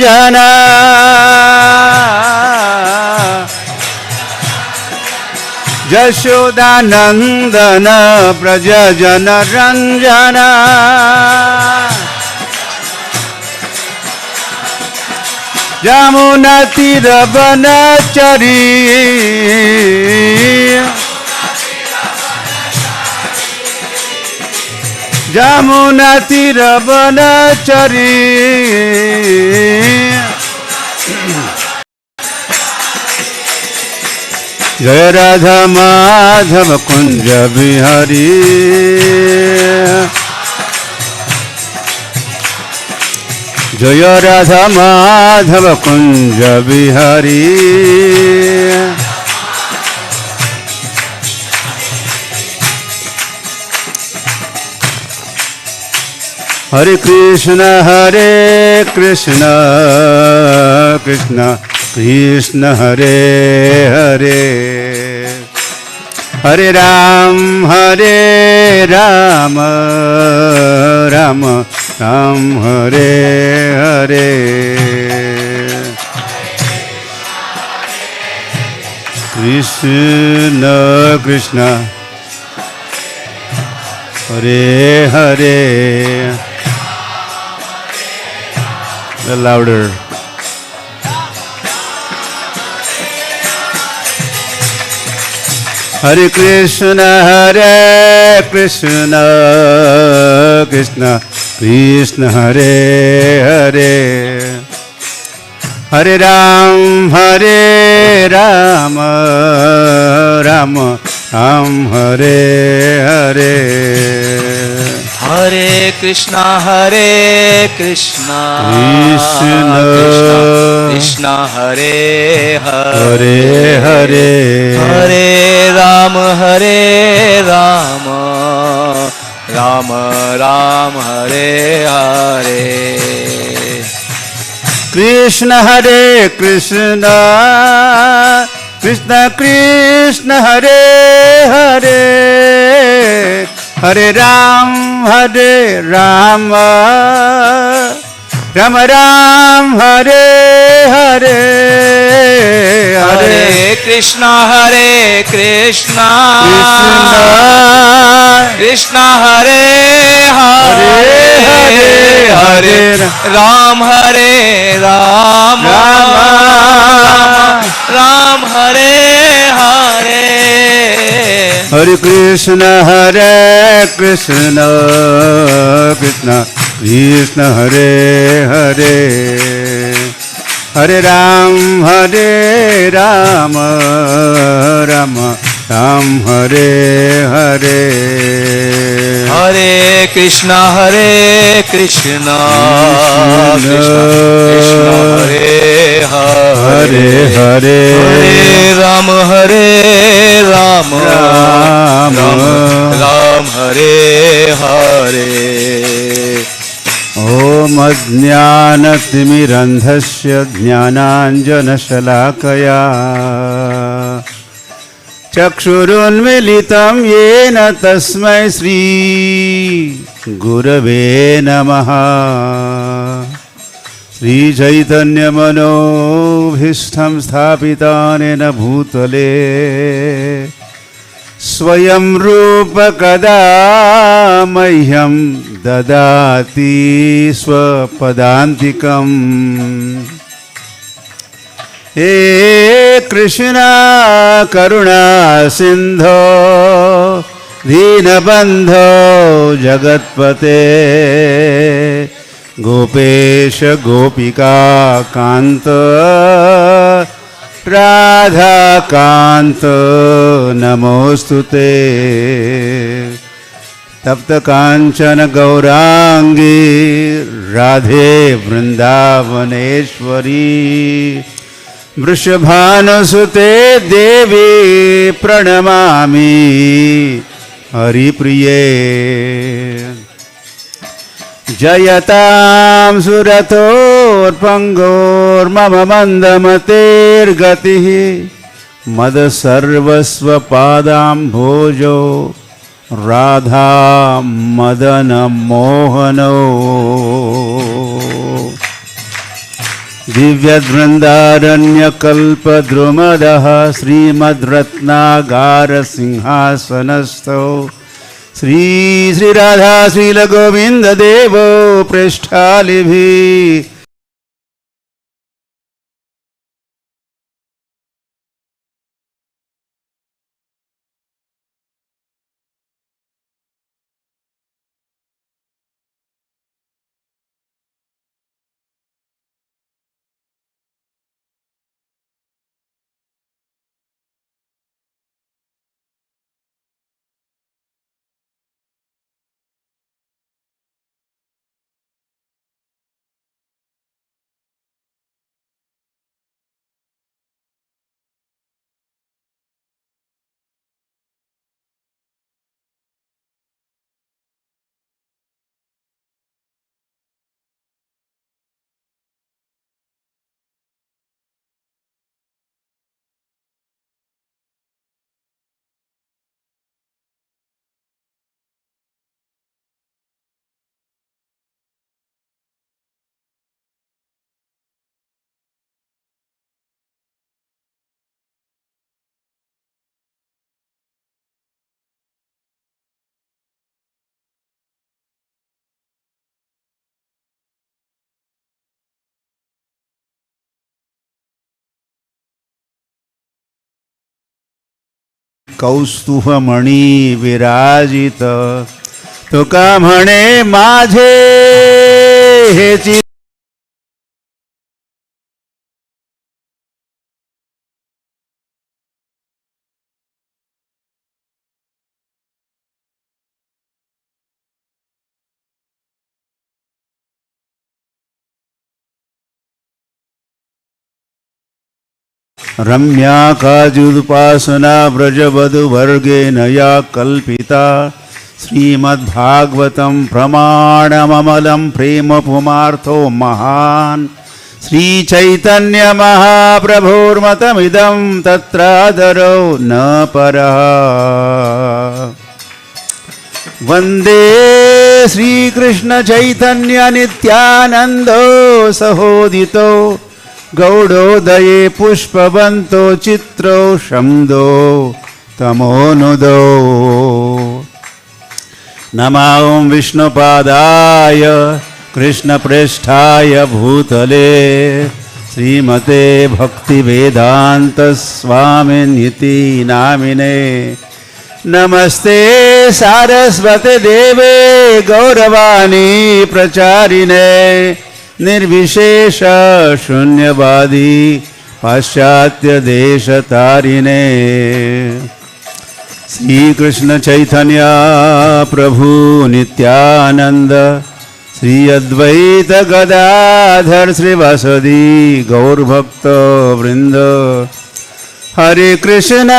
जना यशोदानंदन व्रज जन रंजना यमुना तीर वनचरी यमुना तीर वनचरी जय राधा माधव कुंज बिहारी जय राधा माधव कुंज बिहारी हरे Krishna Krishna Krishna Hare Hare Hare Ram Ram Ram Hare Hare Krishna Krishna Hare Hare louder Hare Krishna Krishna Krishna Hare Hare Hare Ram Ram Ram Hare Hare Hare Krishna Krishna Krishna Hare Hare Hare Hare Ram Ram Ram Ram Hare Hare Krishna Krishna Krishna Krishna Hare Hare Hare Ram Ram Ram Hare Hare Hare Krishna Krishna Krishna Hare Hare Hare Ram Ram Ram Hare Hare Hare Krishna Krishna Krishna Krishna Hare Hare Hare Ram Ram Ram Hare Hare Hare Krishna Krishna Krishna Hare Hare Hare Ram Ram Ram Hare Hare Om Ajnanatimirandhasya Jnananjanashalakaya Chakshurunmilitam Yena Tasmai Sri Gurave Namaha Sri Chaitanya Manobhishtam Sthapitanena Bhutale Swayam Rupa Kada Mahyam Dadati Swapadantikam He Krishna Karuna Sindho Dinabandho Jagatpate Gopesha Gopika Kanta Radha Kanta Namostute Tapta Kanchana Gaurangi Radhe Vrindavaneshwari Vrishabhanasute Devi Pranamami Hari Priye Jayatam Surator Pangor Mama Mandamater Gatihi Mada Sarvasva Padam Bhojo Radha Madana Mohano दिव्यवृन्दारण्यकल्पद्रुमदः श्रीमद्रत्नागारसिंहासनस्थो Shri Shri Radha श्रीलगोविन्ददेवो पृष्ठालिभिः कौस्तुभमणि विराजित तुका म्हणे माझे हे चित्त रम्या काजुदुपासना व्रजवधुवर्गेण या कल्पिता श्रीमद्भागवतं प्रमाणममलं प्रेमपुमार्थो महान् श्रीचैतन्यमहाप्रभुर्मतमिदं तत्रादरो न परः वन्दे श्रीकृष्णचैतन्यनित्यानन्दो सहोदितो गौडोदये पुष्पवन्तो चित्रो शम्दो तमोनुदो नमः ॐ विष्णुपादाय कृष्णप्रेष्ठाय भूतले श्रीमते भक्तिवेदान्तस्वामिनिति नामिने नमस्ते सारस्वते देवे गौरवाणी प्रचारिणे निर्विशेष शून्यवादी पाश्चात्य देश तारिणे श्री कृष्ण चैतन्य प्रभु नित्यानंद श्री अद्वैत गदाधर श्रीवासदि गौरभक्त वृंद हरे कृष्ण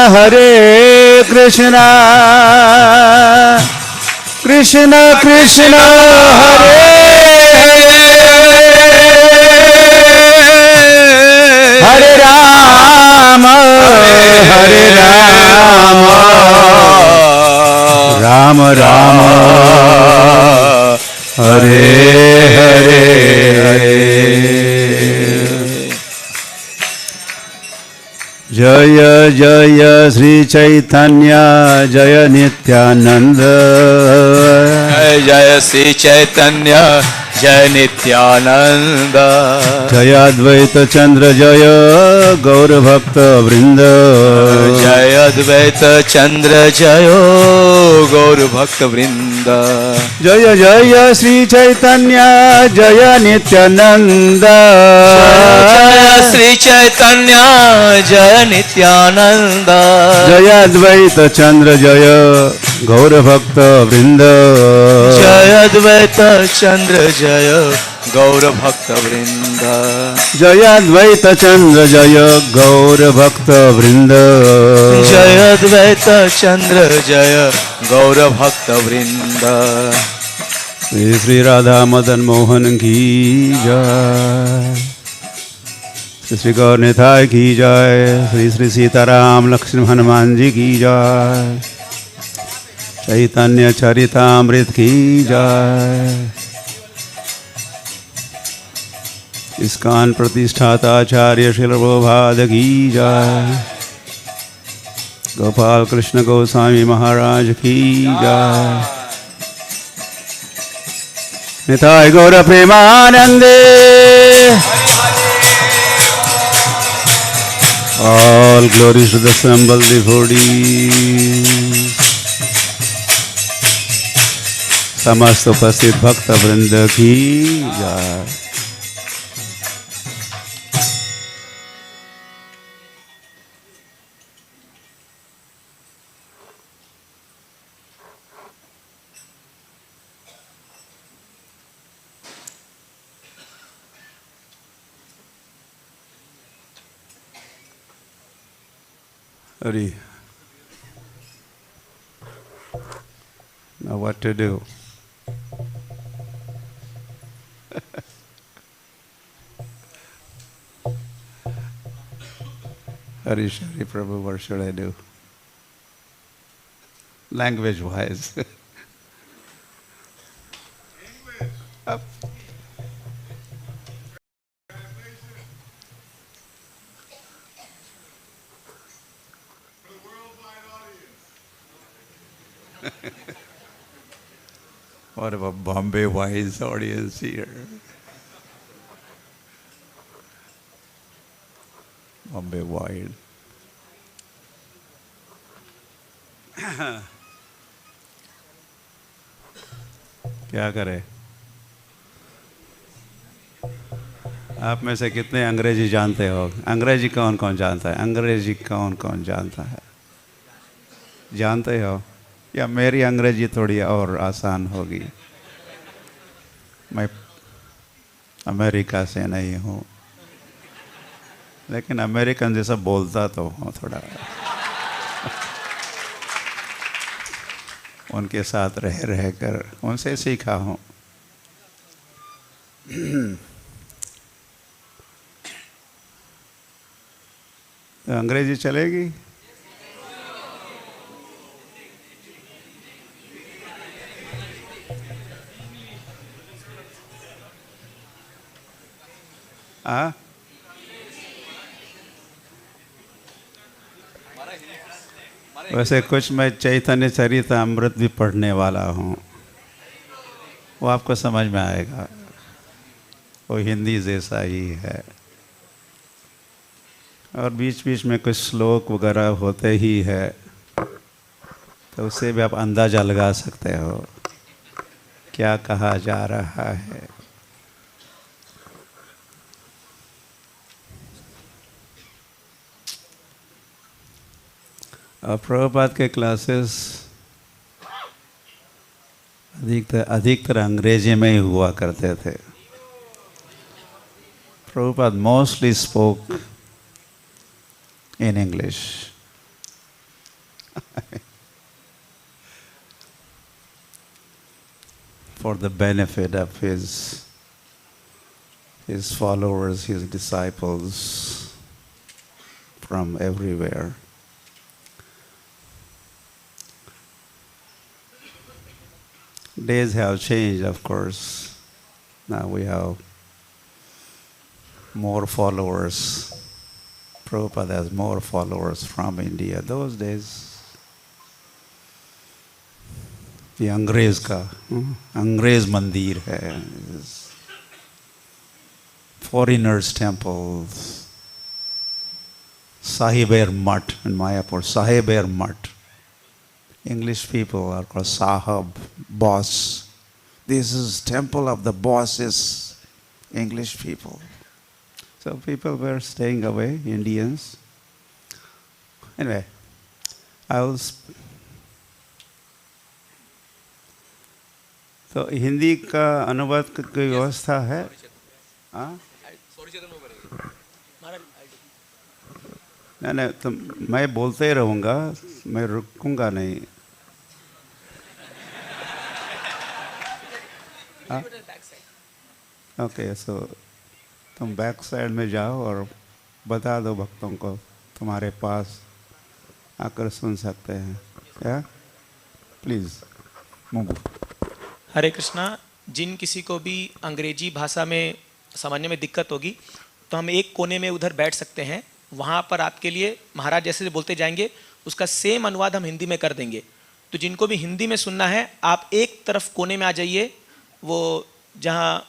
कृष्ण कृष्ण हरे हरे राम राम राम हरे हरे जय जय श्री चैतन्य जय नित्यानंद जय श्री चैतन्य जय नित्यानंद जय अद्वैत चंद्र जय गौर भक्त वृंद जय अद्वैत चंद्र जय गौर भक्त वृंद जय जय श्री चैतन्य जय नित्यानंद जय श्री चैतन्य जय नित्यानंद जय अद्वैत चंद्र जय गौर भक्त वृंद जय अद्वैत चंद्र जय गौर भक्त वृंद जय अद्वैत चंद्र जय गौर भक्त वृंद जय अद्वैत चंद्र जय गौर भक्त वृंद श्री श्री राधा मदन मोहन की जय श्री श्री गौरनाथ की जय श्री श्री सीताराम लक्ष्मण हनुमान जी की जय चैतन्य चरितामृत की जय ISKCON प्रतिष्ठाता आचार्य श्रील प्रभुपाद की जय। गोपाल कृष्ण गोस्वामी महाराज की जय। निताय गौर प्रेमानंदे। All glories to the assembled devotees. समस्त उपस्थित भक्त वृंद की जय। Hari. Now what to do? Hari Shari Prabhu, what should I do? Language wise. Up. What about Bombay wise audience here? Bombay wide. क्या करें? आप में से कितने अंग्रेजी जानते हो? अंग्रेजी कौन कौन जानता है? अंग्रेजी कौन कौन जानता है? जानते हो? या मेरी अंग्रेजी थोड़ी और आसान होगी? मैं अमेरिका से नहीं हूँ, लेकिन अमेरिकन जैसा बोलता तो हूँ थोड़ा। उनके साथ रह कर उनसे सीखा हूँ। तो अंग्रेजी चलेगी? हाँ, वैसे कुछ मैं चैतन्य चरितामृत भी पढ़ने वाला हूँ, वो आपको समझ में आएगा। वो हिंदी जैसा ही है, और बीच बीच में कुछ श्लोक वगैरह होते ही है, तो उससे भी आप अंदाजा लगा सकते हो क्या कहा जा रहा है। और प्रभुपाद के क्लासेस अधिकतर अंग्रेजी में ही हुआ करते थे। Prabhupada mostly spoke in English. For the benefit of his followers, his disciples from everywhere. Days have changed, of course. Now we have more followers. Prabhupada has more followers from India. Those days, ये अंग्रेज का अंग्रेज मंदिर है, foreigners temples, Sahib-er Mutt in Mayapur, Sahib-er Mutt. English people are called Sahab, boss. This is temple of the bosses, English people. So people were staying away, Indians. Anyway, तो हिंदी का अनुवाद की व्यवस्था है? नहीं, तो मैं बोलते ही रहूँगा, मैं रुकूंगा नहीं। ओके, सो तुम बैक साइड में जाओ और बता दो भक्तों को तुम्हारे पास आकर सुन सकते हैं। या प्लीज़ मूव। हरे कृष्णा। जिन किसी को भी अंग्रेजी भाषा में समझने में दिक्कत होगी तो हम एक कोने में उधर बैठ सकते हैं, वहाँ पर आपके लिए महाराज जैसे बोलते जाएंगे उसका सेम अनुवाद हम हिंदी में कर देंगे। तो जिनको भी हिंदी में सुनना है आप एक तरफ कोने में आ जाइए, वो जहाँ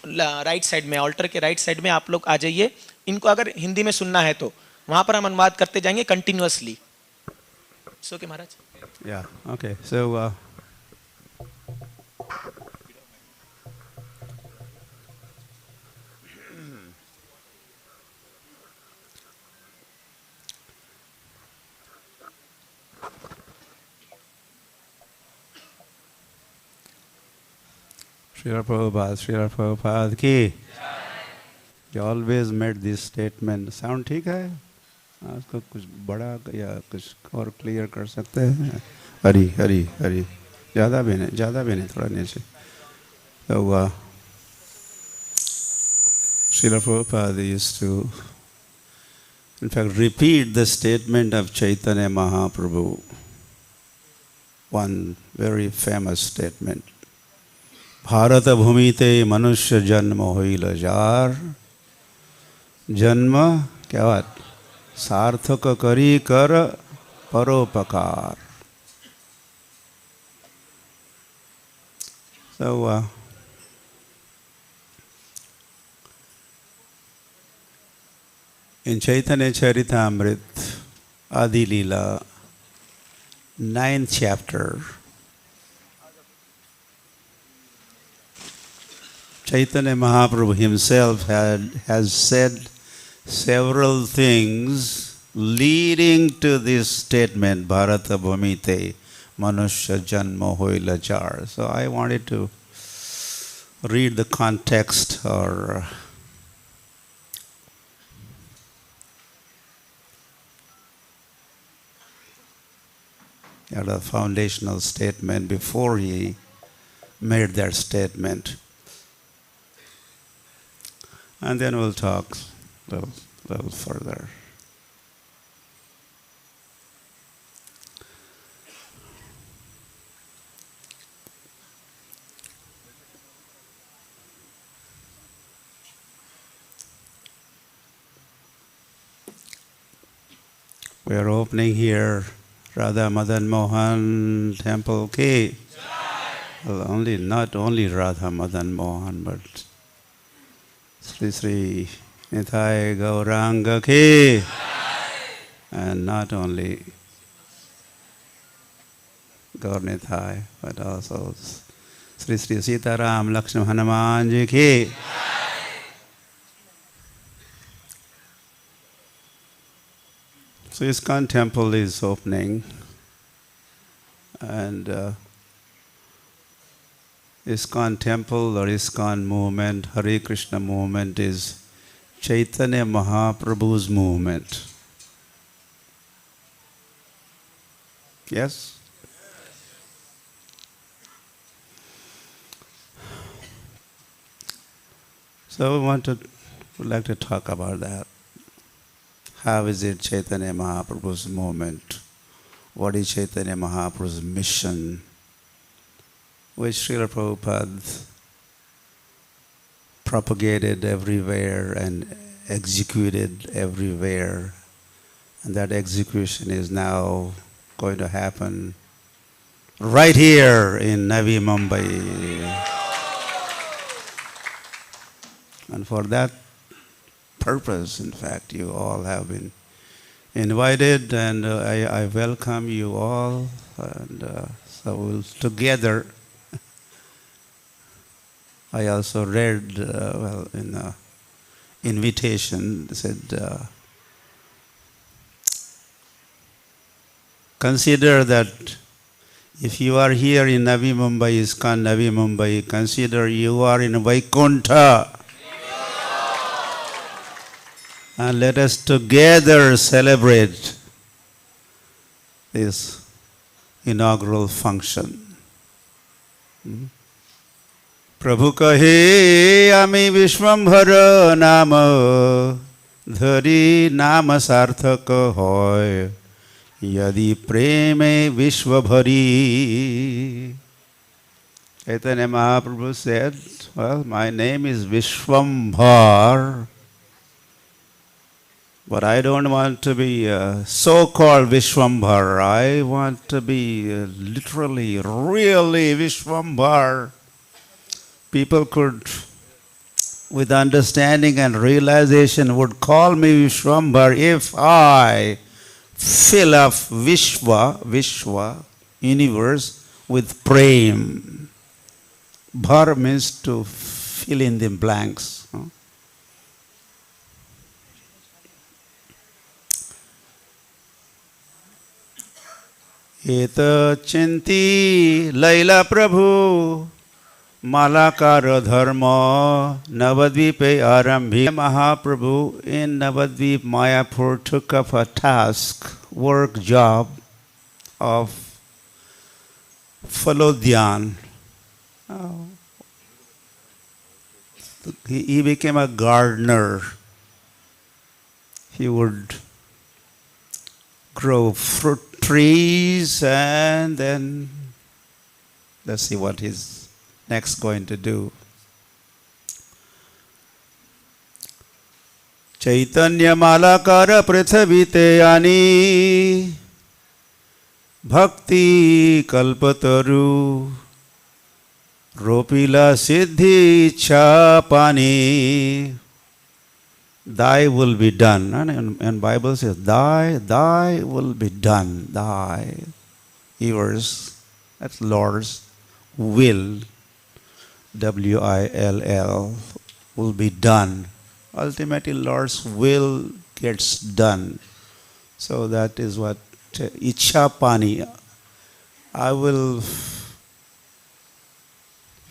राइट साइड में, ऑल्टर के राइट साइड में आप लोग आ जाइए। इनको अगर हिंदी में सुनना है तो वहाँ पर हम अनुवाद करते जाएंगे कंटिन्यूअसली। सो के महाराज। Yeah, okay. So, Srila Prabhupada ki. You always made this statement. Sound ठीक है? उसको कुछ बड़ा या कुछ और क्लियर कर सकते हैं? हरी हरी हरी, ज़्यादा भी नहीं, थोड़ा नीचे। So, Srila Prabhupada used to, in fact, repeat the statement of Chaitanya Mahaprabhu. One very famous statement. Bharat भूमिते मनुष्य जन्म होइल जार, जन्म क्या बात सार्थक करी कर परोपकार। So, in Chaitanya Charitamrit, Adi Leela, 9th chapter, Chaitanya Mahaprabhu himself has said several things leading to this statement, Bharata Bhumite Manushya Janma Hoila Jar. So I wanted to read the context or the foundational statement before he made that statement. And then we'll talk a little further. We are opening here Radha Madan Mohan Temple Ki. Well, not only Radha Madan Mohan, but Sri Sri Nithai Gauranga Ki. And not only Gaur Nithai, but also Sri Sri Sitaram Lakshman Hanuman Ji Ki. So ISKCON temple is opening, and ISKCON temple or ISKCON movement, Hare Krishna movement is Chaitanya Mahaprabhu's movement. Yes? So would like to talk about that. How is it Chaitanya Mahaprabhu's movement? What is Chaitanya Mahaprabhu's mission? Which Srila Prabhupada propagated everywhere and executed everywhere. And that execution is now going to happen right here in Navi, Mumbai. And for that purpose, in fact, you all have been invited, and I welcome you all. And so we'll together. I also read, in the invitation, it said, consider that if you are here in Navi Mumbai, ISKCON Navi Mumbai, consider you are in Vaikuntha. And let us together celebrate this inaugural function. Prabhu kahe ami Vishwambhara nama dhari nama sarthaka hoy yadi preme Vishwabhari. Chaitanya Mahaprabhu said, Well, my name is Vishwambhar, but I don't want to be so-called Vishwambhar. I want to be literally, really Vishwambhar. People could, with understanding and realization, would call me Vishwambhar if I fill up Vishwa, universe, with prem. Bhar means to fill in the blanks. एत चिंती लैला प्रभु मालाकार धर्म नवद्वीपे आरंभी Mahaprabhu in Navadvip Mayapur took up a task, work job of Phalodhyan. He became a gardener. He would grow fruit trees, and then let's see what he's next going to do. Chaitanya Malakara Prithvite Yani Bhakti Kalpataru Ropila Siddhi Chapani. Thy will be done. And Bible says, thy will be done. Thy, yours, that's Lord's will, W-I-L-L, will be done. Ultimately, Lord's will gets done. So that is what Ichhapani. I will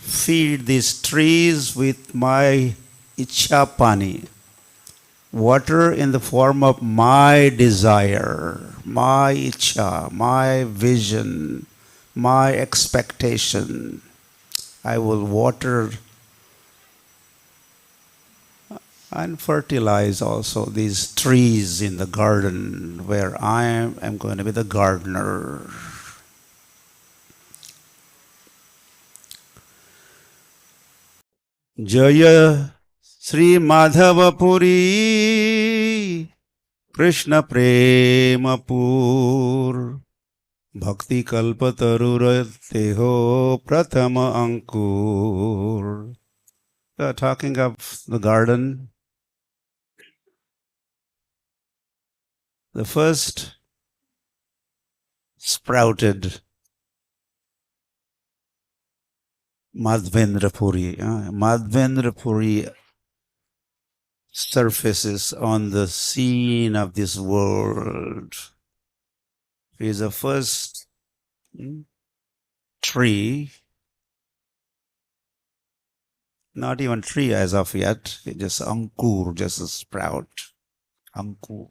feed these trees with my Ichhapani. Water in the form of my desire, my ichha, my vision, my expectation. I will water and fertilize also these trees in the garden where I am going to be the gardener. Jaya Sri Madhavapuri Krishna Premapur Bhakti Kalpatarurateho Prathama Ankur. Talking of the garden, the first sprouted Madhvendrapuri. Madhvendrapuri surfaces on the scene of this world. He is the first tree, not even tree as of yet, just ankur, just a sprout. Ankur.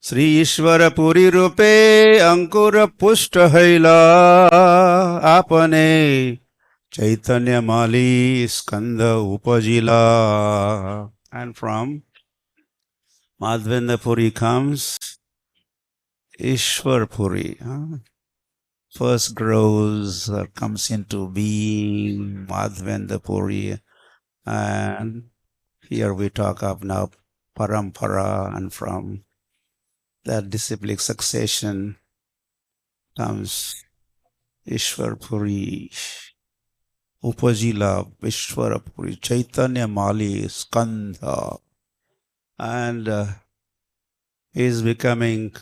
Sri Ishvara Puri Rupe Ankura Pushta Haila Apane Chaitanya Mali Skanda Upajila. And from Madhvendra Puri comes Ishwar Puri. First grows or comes into being Madhvendra Puri. And here we talk of now Parampara, and from that disciplic succession comes Ishwar Puri, Upajila, Ishwara Puri, Chaitanya Mali, Skandha, and he is becoming,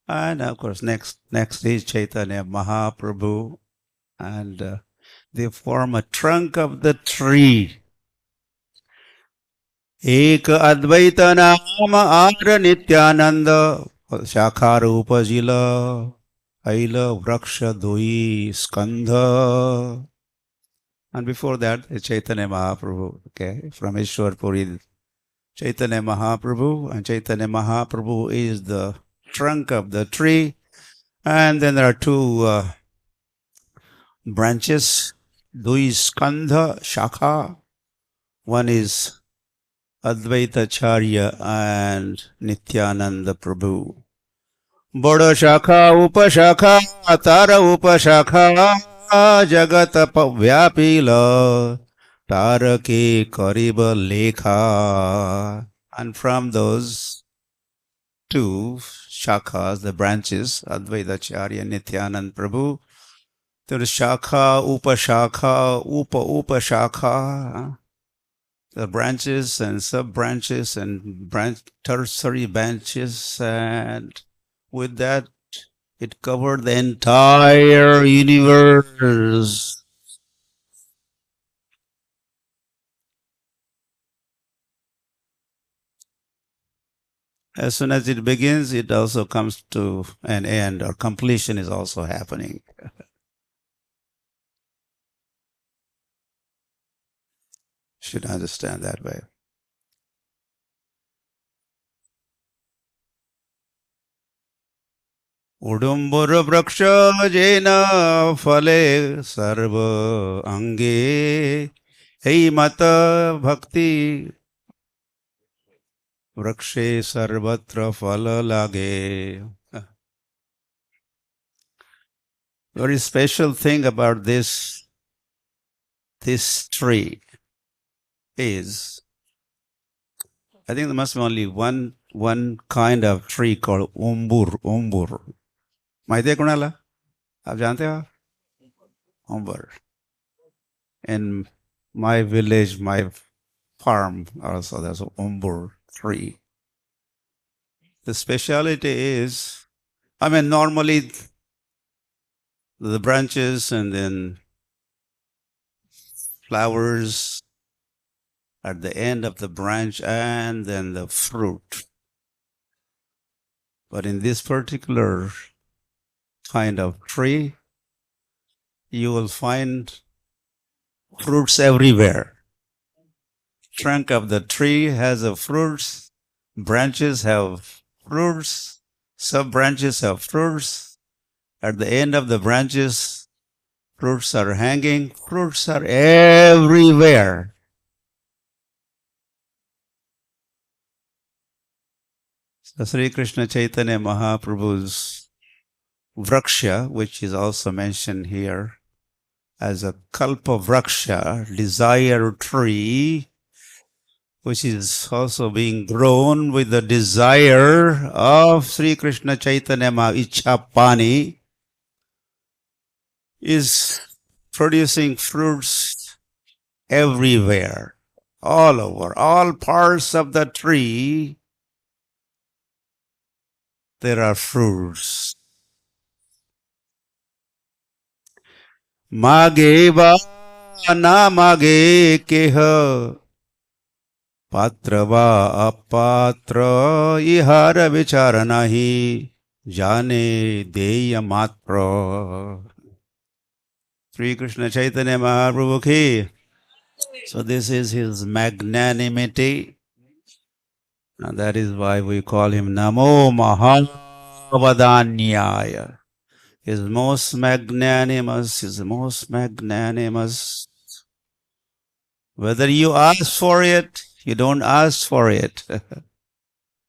and of course next is Chaitanya Mahaprabhu, and they form a trunk of the tree. Ek Advaita Nama Ara Nityananda Shakhara Upajila Aila Vraksha Doi Skandha. And before that, Chaitanya Mahaprabhu, okay, from Ishwar Puri, Chaitanya Mahaprabhu, and Chaitanya Mahaprabhu is the trunk of the tree. And then there are two branches, Dui Skandha Shakha. One is Advaitacharya and Nityananda Prabhu. Bada Shakha Upashakha Tara Upashakha Jagata Vyapila Tarake Kariba Lekha. And from those two shakhas, the branches, Advaitacharya and Nityananda Prabhu, there is Shakha, Upashakha, Upashakha, the branches and sub-branches and tertiary branches, and with that, it covered the entire universe. As soon as it begins, it also comes to an end, or completion is also happening. Should understand that way. Udumbura vraksha jena phale sarva ange hey mata bhakti vrakshe sarvatra phala lage. Very special thing about this tree is, I think there must be only one kind of tree called umbur. माहिती है कुणाला? आप जानते हो? Umbur. In my village, my farm also, there's an umbur tree. The speciality is, I mean, normally the branches and then flowers at the end of the branch and then the fruit. But in this particular kind of tree, you will find fruits everywhere. Trunk of the tree has the fruits, branches have fruits, sub-branches have fruits. At the end of the branches, fruits are hanging, fruits are everywhere. So Sri Krishna Chaitanya Mahaprabhu's Vraksha, which is also mentioned here as a Kalpa Vraksha, desire tree, which is also being grown with the desire of Sri Krishna Chaitanya Ichha Pani, is producing fruits everywhere, all over, all parts of the tree, there are fruits. Mage va na mage keha patra va apatra ihara vichara nahi jane deya matra. Sri Krishna Chaitanya Mahaprabhu ki. So this is his magnanimity, and that is why we call him Namo Mahavadanyaya. Is most magnanimous, is most magnanimous. Whether you ask for it, you don't ask for it.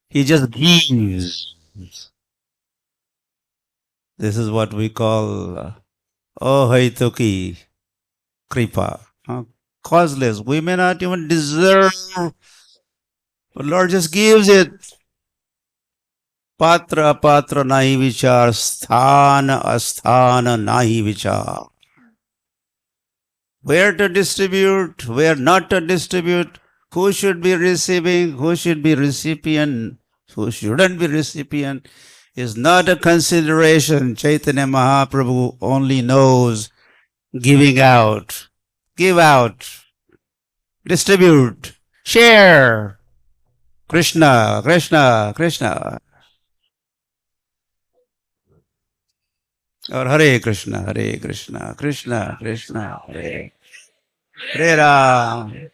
He just gives. This is what we call ahaituki kripa. Causeless. We may not even deserve, but Lord just gives it. Patra apatra nahi vichar, sthana asthana nahi vichar. Where to distribute, where not to distribute, who should be receiving, who should be recipient, who shouldn't be recipient, is not a consideration. Chaitanya Mahaprabhu only knows giving out. Give out, distribute, share. Krishna, Krishna, Krishna. Or Hare Krishna, Krishna Krishna, Hare Hare Ram.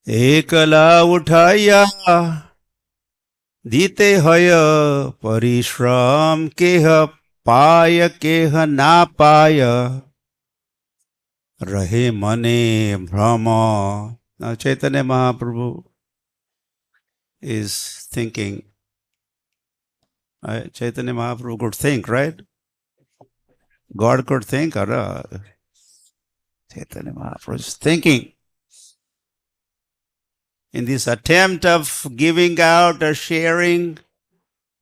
Ekala uthaya dite haya parishram keha पाय केह ना पाय रहे मने भ्रम. Now Chaitanya Mahaprabhu is thinking. Chaitanya Mahaprabhu could think, right? God could think, or Chaitanya Mahaprabhu is thinking. In this attempt of giving out or sharing,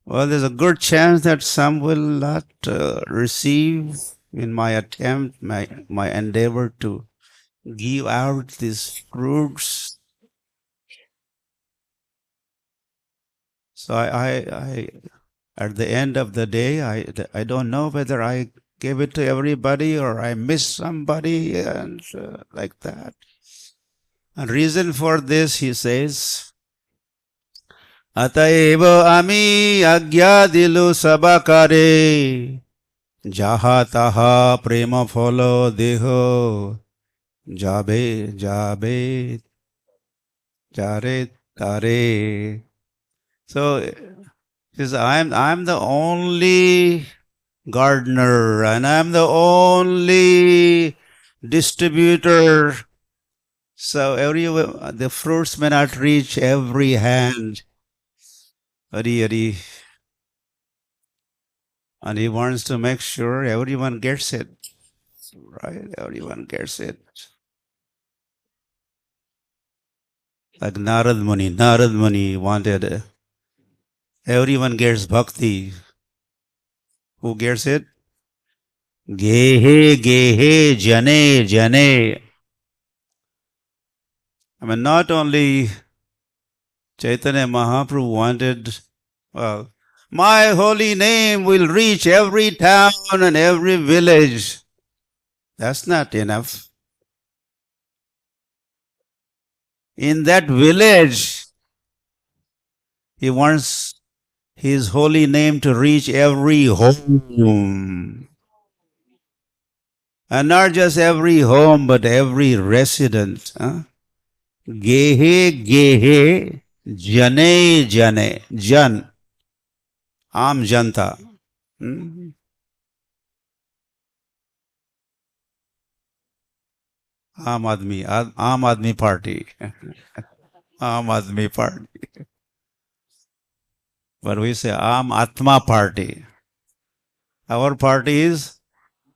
well, there's a good chance that some will not receive in my attempt, my endeavor to give out these fruits. So I at the end of the day, I don't know whether I gave it to everybody or I missed somebody and like that. And reason for this, he says, अतएव आमी आज्ञा दिलु सबाकारे যাহা তাহা প্রেম ফল দেহ যাবে যাবে যারে তারে. So says, I'm the only gardener and I'm the only distributor. So the fruits may not reach every hand. Hari Hari. And he wants to make sure everyone gets it. Right? Everyone gets it. Like Narad Muni wanted everyone gets bhakti. Who gets it? Gehe, gehe, jane, jane. I mean, not only Chaitanya Mahaprabhu wanted, well, my holy name will reach every town and every village. That's not enough. In that village, he wants his holy name to reach every home. And not just every home, but every resident. Gehe, gehe, jane, jane, jan. Am Janta. Aam Admi Party. Aam Admi Party. But we say Aam Atma Party. Our party is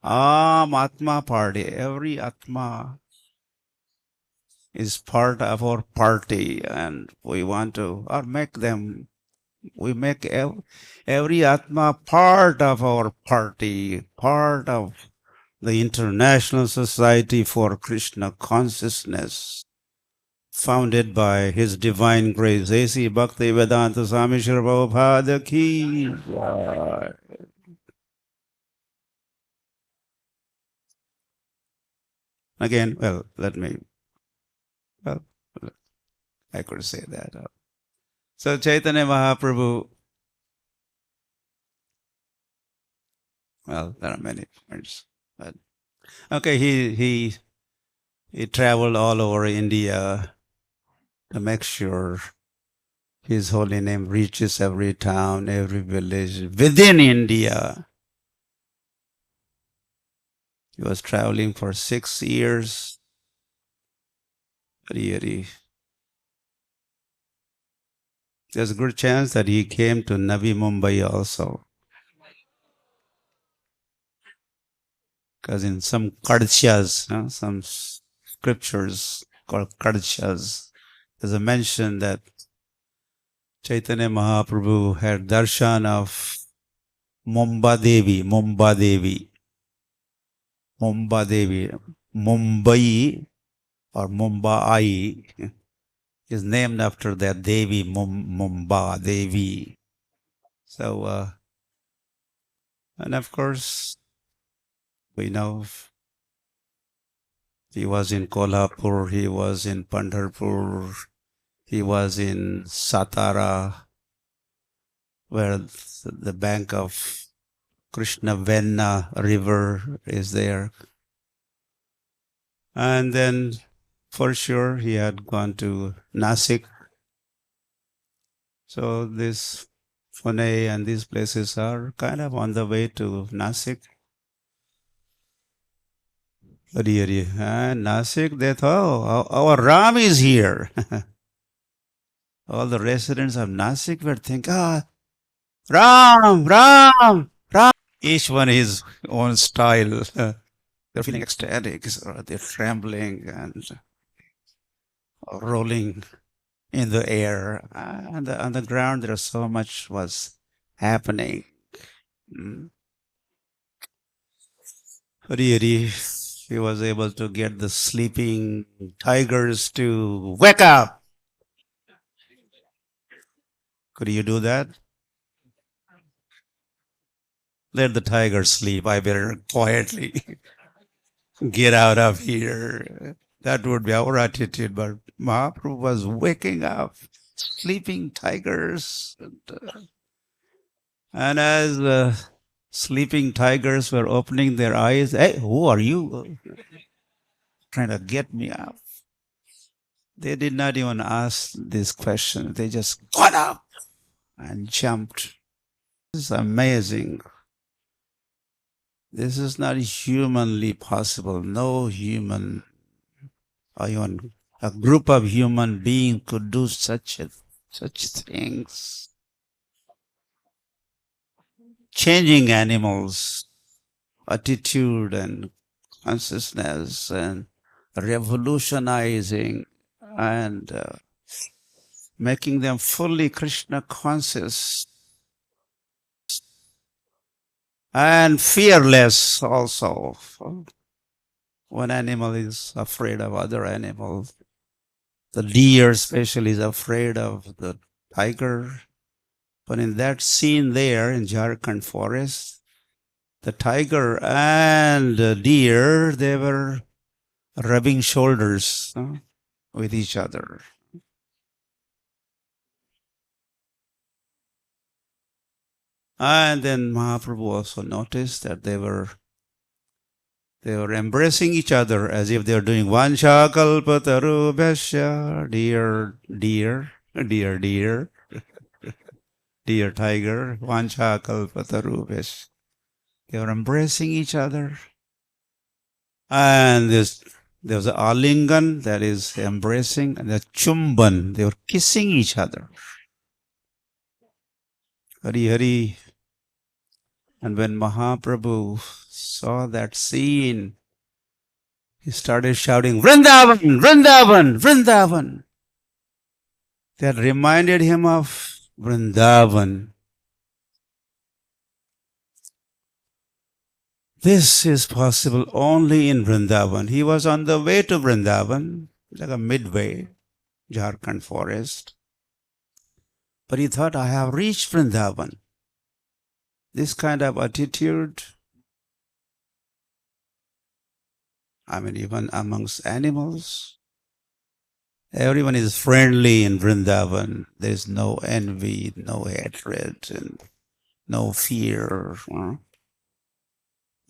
Aam Atma Party. Every Atma is part of our party and we want to, or make them, we make every Atma part of our party, part of the International Society for Krishna Consciousness, founded by His Divine Grace, A.C. Bhakti Vedanta Swami Srila Prabhupada ki. Again, I could say that. So Chaitanya Mahaprabhu, well, there are many points. But okay, he traveled all over India to make sure His holy name reaches every town, every village within India. He was traveling for 6 years. Really. There's a good chance that he came to Navi, Mumbai also. Because in some kadchas, some scriptures called kadchas, there's a mention that Chaitanya Mahaprabhu had darshan of Mumbai Devi, Mumbai or Mumbai is named after that Devi, Mumbai Devi. So, and of course, we know he was in Kolhapur, he was in Pandharpur, he was in Satara, where the bank of Krishna Venna river is there. And then for sure he had gone to Nasik. So this Pune and these places are kind of on the way to Nasik. And Nasik, they thought, oh, our Ram is here. All the residents of Nasik were thinking, Ram, Ram, Ram. Each one his own style. They're feeling ecstatic, so they're trembling and rolling in the air. And on the ground, there so much was happening. Really, he was able to get the sleeping tigers to wake up. Could you do that? Let the tiger sleep. I better quietly get out of here. That would be our attitude. But Mahaprabhu was waking up sleeping tigers. And as sleeping tigers were opening their eyes, hey, who are you? Trying to get me up. They did not even ask this question. They just got up and jumped. This is amazing. This is not humanly possible. No human, or even a group of human beings could do such things. Changing animals' attitude and consciousness and revolutionizing and making them fully Krishna conscious and fearless also. One animal is afraid of other animals. The deer especially is afraid of the tiger. But in that scene there in Jharkhand forest, the tiger and the deer, they were rubbing shoulders with each other. And then Mahaprabhu also noticed that they were embracing each other as if they were doing Vancha kalpatarubhasya, deer, deer, deer, deer, deer, tiger, Vancha kalpatarubhasya. They were embracing each other. And there was a alingan, that is embracing, and the chumban, they were kissing each other. Hari Hari. And when Mahaprabhu saw that scene, he started shouting, Vrindavan, Vrindavan, Vrindavan. That reminded him of Vrindavan. This is possible only in Vrindavan. He was on the way to Vrindavan, like a midway, Jharkhand forest. But he thought, I have reached Vrindavan. This kind of attitude, I mean, even amongst animals, everyone is friendly in Vrindavan. There's no envy, no hatred, and no fear.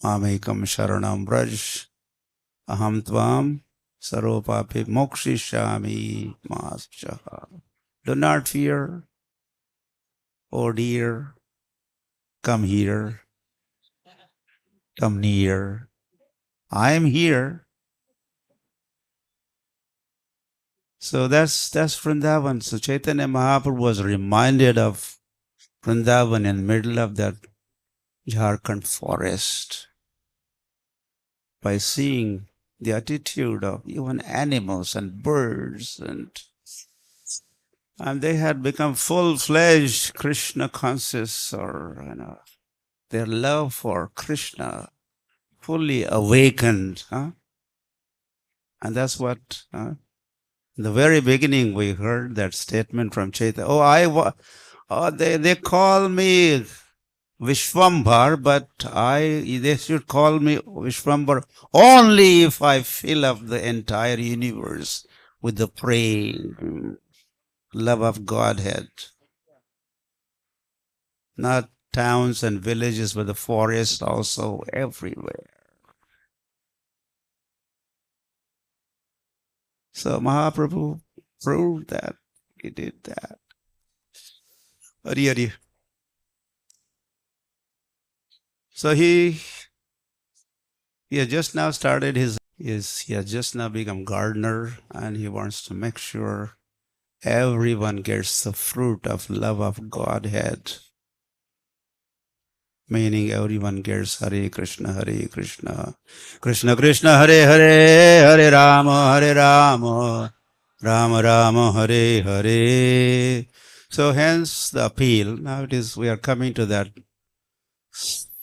Mamekam sharanam braj, aham tvam saropapi mokshishami maschaha. Do not fear, oh dear, come here, come near. I am here. So that's Vrindavan. So Chaitanya Mahaprabhu was reminded of Vrindavan in the middle of that Jharkhand forest by seeing the attitude of even animals and birds, and they had become full-fledged Krishna conscious, or their love for Krishna fully awakened. And that's what in the very beginning we heard that statement from Chaitanya. They call me Vishwambar, but they should call me Vishwambar only if I fill up the entire universe with the praying love of Godhead. Not towns and villages, but the forest also everywhere. So Mahaprabhu proved that. He did that. Hari Hari. So he has just now started he has just now become gardener, and he wants to make sure everyone gets the fruit of love of Godhead. Meaning everyone gets Hare Krishna, Krishna Krishna, Hare Hare, Hare Rama, Rama Rama, Hare Hare. So hence the appeal. Now we are coming to that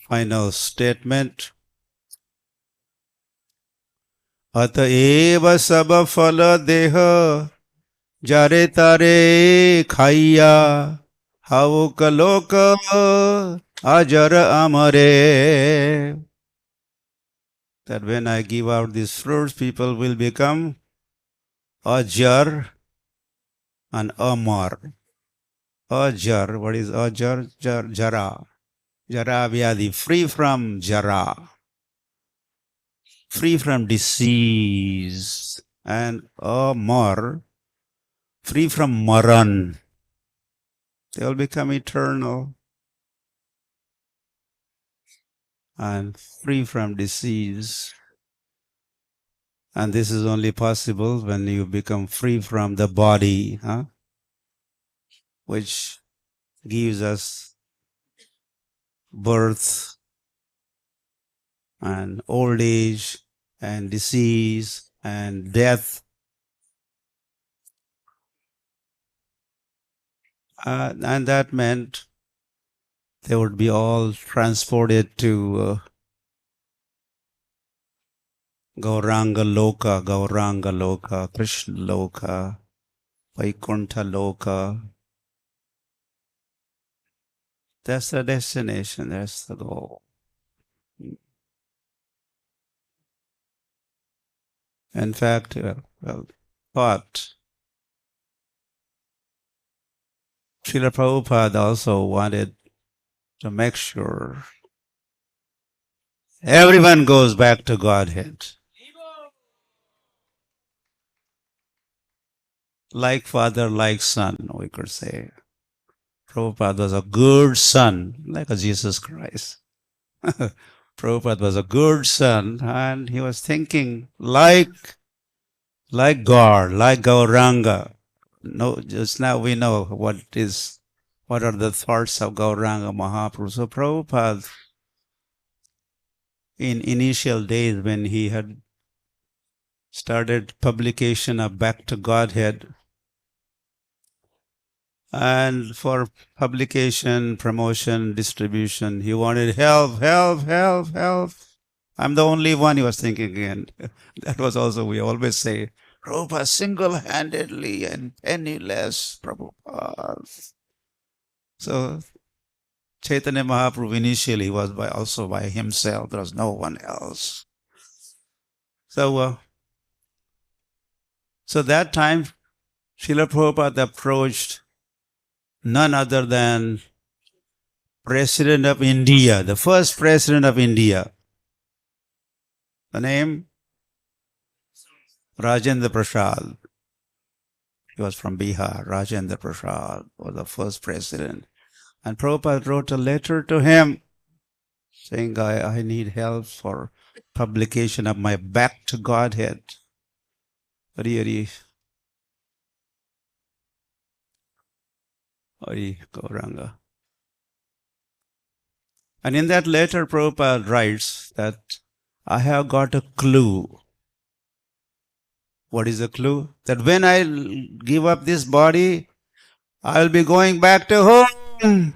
final statement. Ataeva sab phala deha jare tare khaiya hauka loka ajara amare. That when I give out these fruits, people will become ajar and amar. Ajar, what is ajar? Jara. Jara vyadi, free from jara, free from disease. And amar, free from maran. They will become eternal and free from disease. And this is only possible when you become free from the body, which gives us birth and old age and disease and death. And that meant they would be all transported to Gauranga Loka, Krishna Loka, Vaikuntha Loka. That's the destination, that's the goal. In fact, thought Srila Prabhupada also wanted to make sure everyone goes back to Godhead. Like father, like son, we could say. Prabhupada was a good son, like a Jesus Christ. Prabhupada was a good son, and he was thinking like God, like Gauranga. No, just now we know what are the thoughts of Gauranga Mahaprabhu. So Prabhupada, in initial days when he had started publication of Back to Godhead, and for publication, promotion, distribution, he wanted help. I'm the only one, he was thinking again. That was also, we always say, Prabhupada single-handedly and penniless, Prabhupada. So Chaitanya Mahaprabhu initially was also by himself. There was no one else. So that time, Srila Prabhupada approached none other than President of India, the first President of India. The name? Rajendra Prasad. He was from Bihar. Rajendra Prasad was the first president. And Prabhupada wrote a letter to him saying, I need help for publication of my Back to Godhead. Hari Gauranga. And in that letter, Prabhupada writes that I have got a clue. What is the clue? That when I give up this body, I will be going back to home.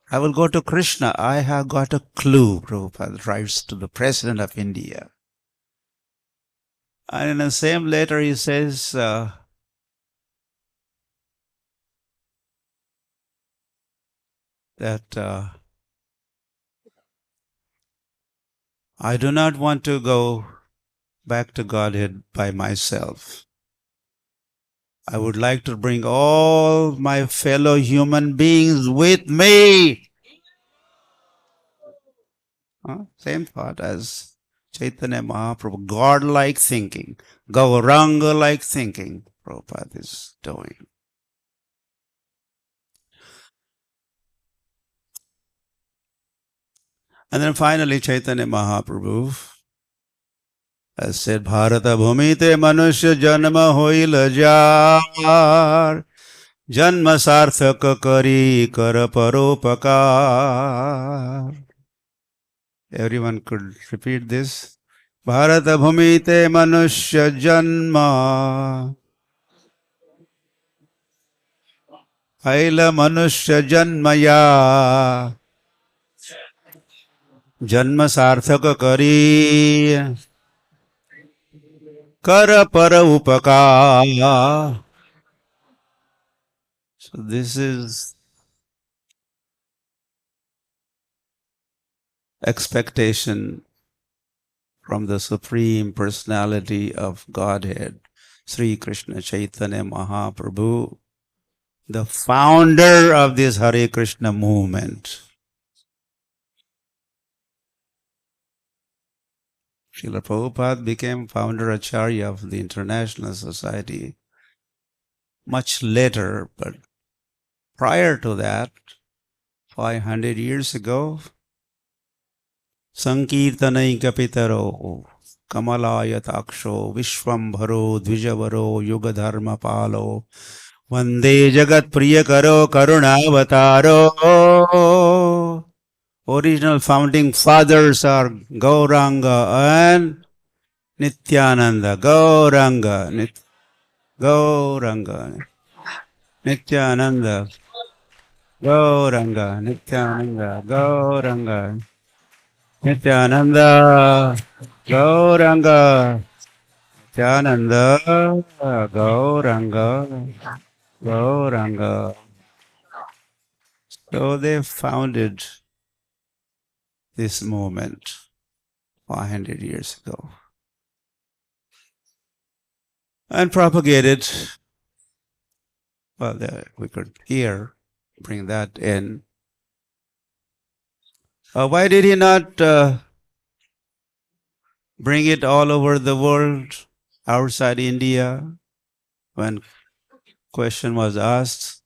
I will go to Krishna. I have got a clue, Prabhupada writes to the President of India. And in the same letter, he says, that I do not want to go back to Godhead by myself. I would like to bring all my fellow human beings with me. Same thought as Chaitanya Mahaprabhu, God-like thinking, Gauranga-like thinking, Prabhupada is doing. And then finally Chaitanya Mahaprabhu has said, Bharata bhumite manushya janma hoil jar, janma sarthak kari kar paropakar. Everyone could repeat this. Bharata bhumite manushya janma, haila manushya janmaya, janma sarthak kari kar para upakar. So this is expectation from the Supreme Personality of Godhead, Sri Krishna Chaitanya Mahaprabhu, the founder of this Hare Krishna movement. Srila Prabhupada became founder Acharya of the International Society much later, but prior to that, 500 years ago, Sankirtanai Kapitaro Kamalayataksho Vishwambharo Dvijavaro Yugadharma Palo Vande Jagat Priyakaro Karunavataro. Original founding fathers are Gauranga and Nityananda. Gauranga, Nityananda, Gauranga, Nityananda, Gauranga, Nityananda, Gauranga, Nityananda, Gauranga, Gauranga. So they founded this movement 500 years ago and propagated. Well, we could here bring that in. Why did he not bring it all over the world outside India? When question was asked,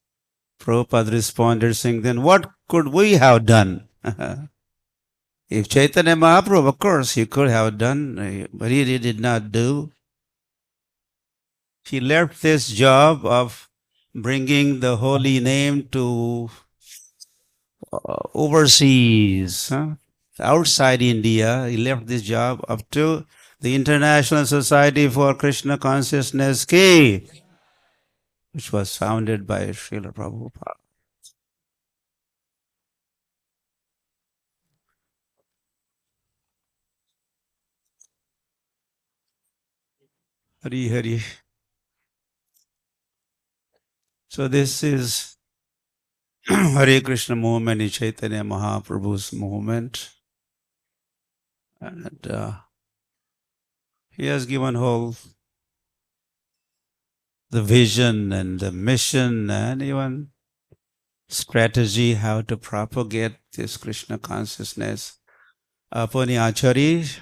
Prabhupada responded saying, then what could we have done? If Chaitanya Mahaprabhu, of course, he could have done, but he did not do. He left this job of bringing the holy name to overseas, outside India. He left this job up to the International Society for Krishna Consciousness K, which was founded by Srila Prabhupada. Hari Hari. So this is Hare Krishna movement in Chaitanya Mahaprabhu's movement. And he has given whole the vision and the mission and even strategy how to propagate this Krishna consciousness. Apani Achari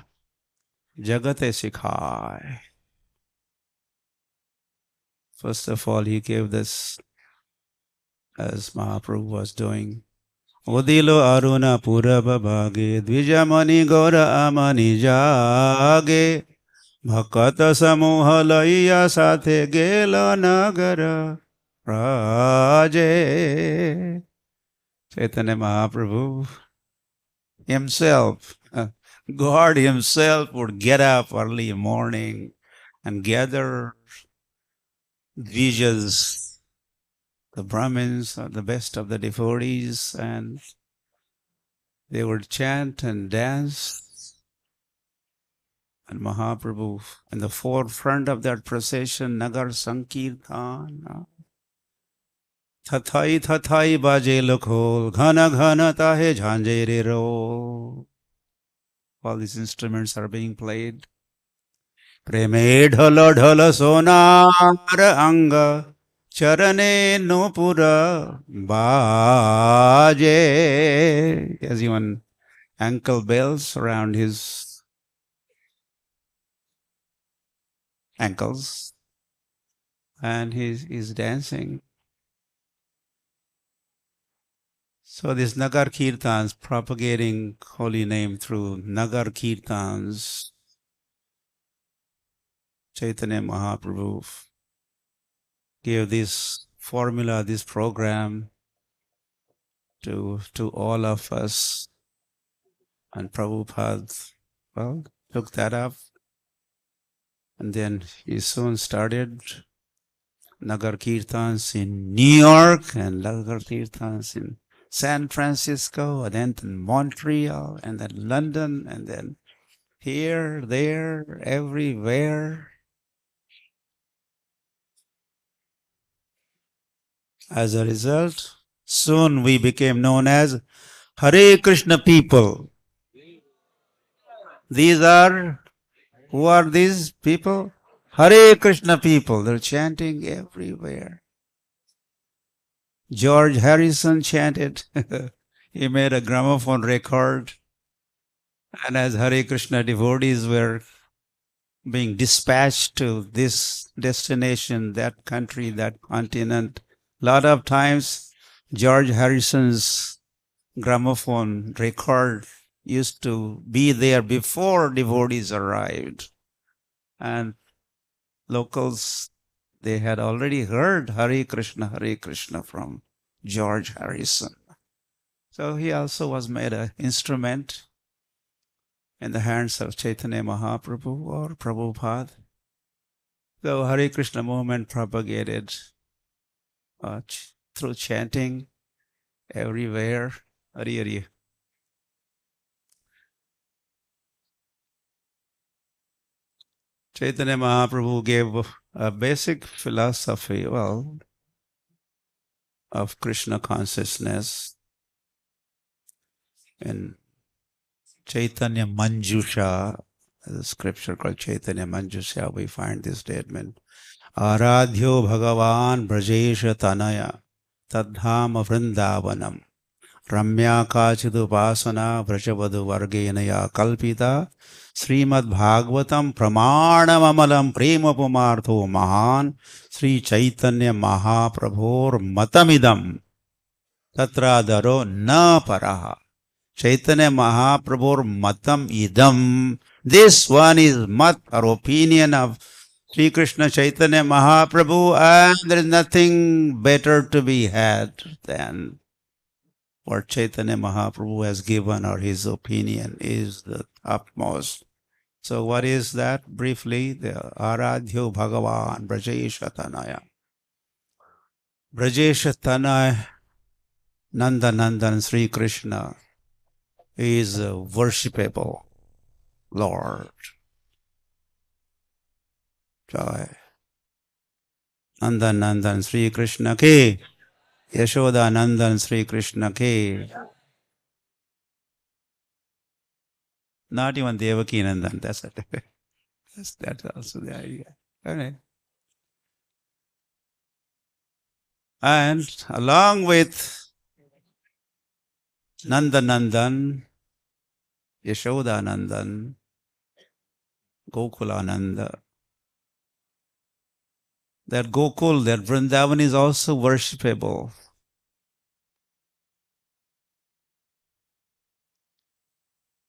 Jagate Sikhai. First of all, he gave this, as Mahaprabhu was doing. Udilo Aruna Purava Bhage Dvijamani Gaura Amani Jage Bhakata Samoha Laiya Sathe Gela Nagara Raje. Chaitanya Mahaprabhu himself, God himself would get up early morning and gather Vijas, the Brahmins, the best of the devotees, and they would chant and dance. And Mahaprabhu, in the forefront of that procession, Nagar Sankirtan, Tathai Tathai Baje Lokhol, Ghana Ghana Tahe Jhanjere Ro. All these instruments are being played. Preme Dhala Dhala Sonar Anga Charane Nupura Baje. He has even ankle bells around his ankles. And he's dancing. So this Nagar Kirtans, propagating holy name through Nagar Kirtans, Chaitanya Mahaprabhu gave this formula, this program to all of us. And Prabhupada, well, took that up. And then he soon started Nagar Kirtans in New York and Nagar Kirtans in San Francisco, and then in Montreal, and then London, and then here, there, everywhere. As a result, soon we became known as Hare Krishna people. These are, who are these people? Hare Krishna people. They're chanting everywhere. George Harrison chanted. He made a gramophone record. And as Hare Krishna devotees were being dispatched to this destination, that country, that continent, a lot of times George Harrison's gramophone record used to be there before devotees arrived. And locals, they had already heard Hare Krishna from George Harrison. So he also was made an instrument in the hands of Chaitanya Mahaprabhu or Prabhupada. So Hare Krishna movement propagated through chanting everywhere. Hari Hari. Chaitanya Mahaprabhu gave a basic philosophy, well, of Krishna consciousness in Chaitanya Manjusha, the scripture called Chaitanya Manjusha, we find this statement. Aradhyo Bhagavan Brajesha Tanaya Tadhama Vrindavanam Ramya Kachidupasana Vrajavadu Vargenaya Kalpita Srimad Bhagavatam Pramanamamalam Prema Pumartho Mahan Sri Chaitanya Mahaprabhor Matamidam Tatradaro Na Paraha. Chaitanya Mahaprabhur Matam Idam. This one is mat or opinion of Sri Krishna Chaitanya Mahaprabhu, and there is nothing better to be had than what Chaitanya Mahaprabhu has given, or his opinion is the upmost. So what is that? Briefly, the Aradhyo Bhagavan Brajesha Tanaya. Brajesha Tanaya Nanda Nandan Sri Krishna is a worshipable Lord. Joy. Nandan Nandan Sri Krishna ke. Yashoda Nandan Sri Krishna ke. Not even Devaki Nandan. That's it. That's also the idea. Okay. And along with Nanda Nandan, Yashoda Nandan, Gokulananda, that Gokul, that Vrindavan is also worshipable.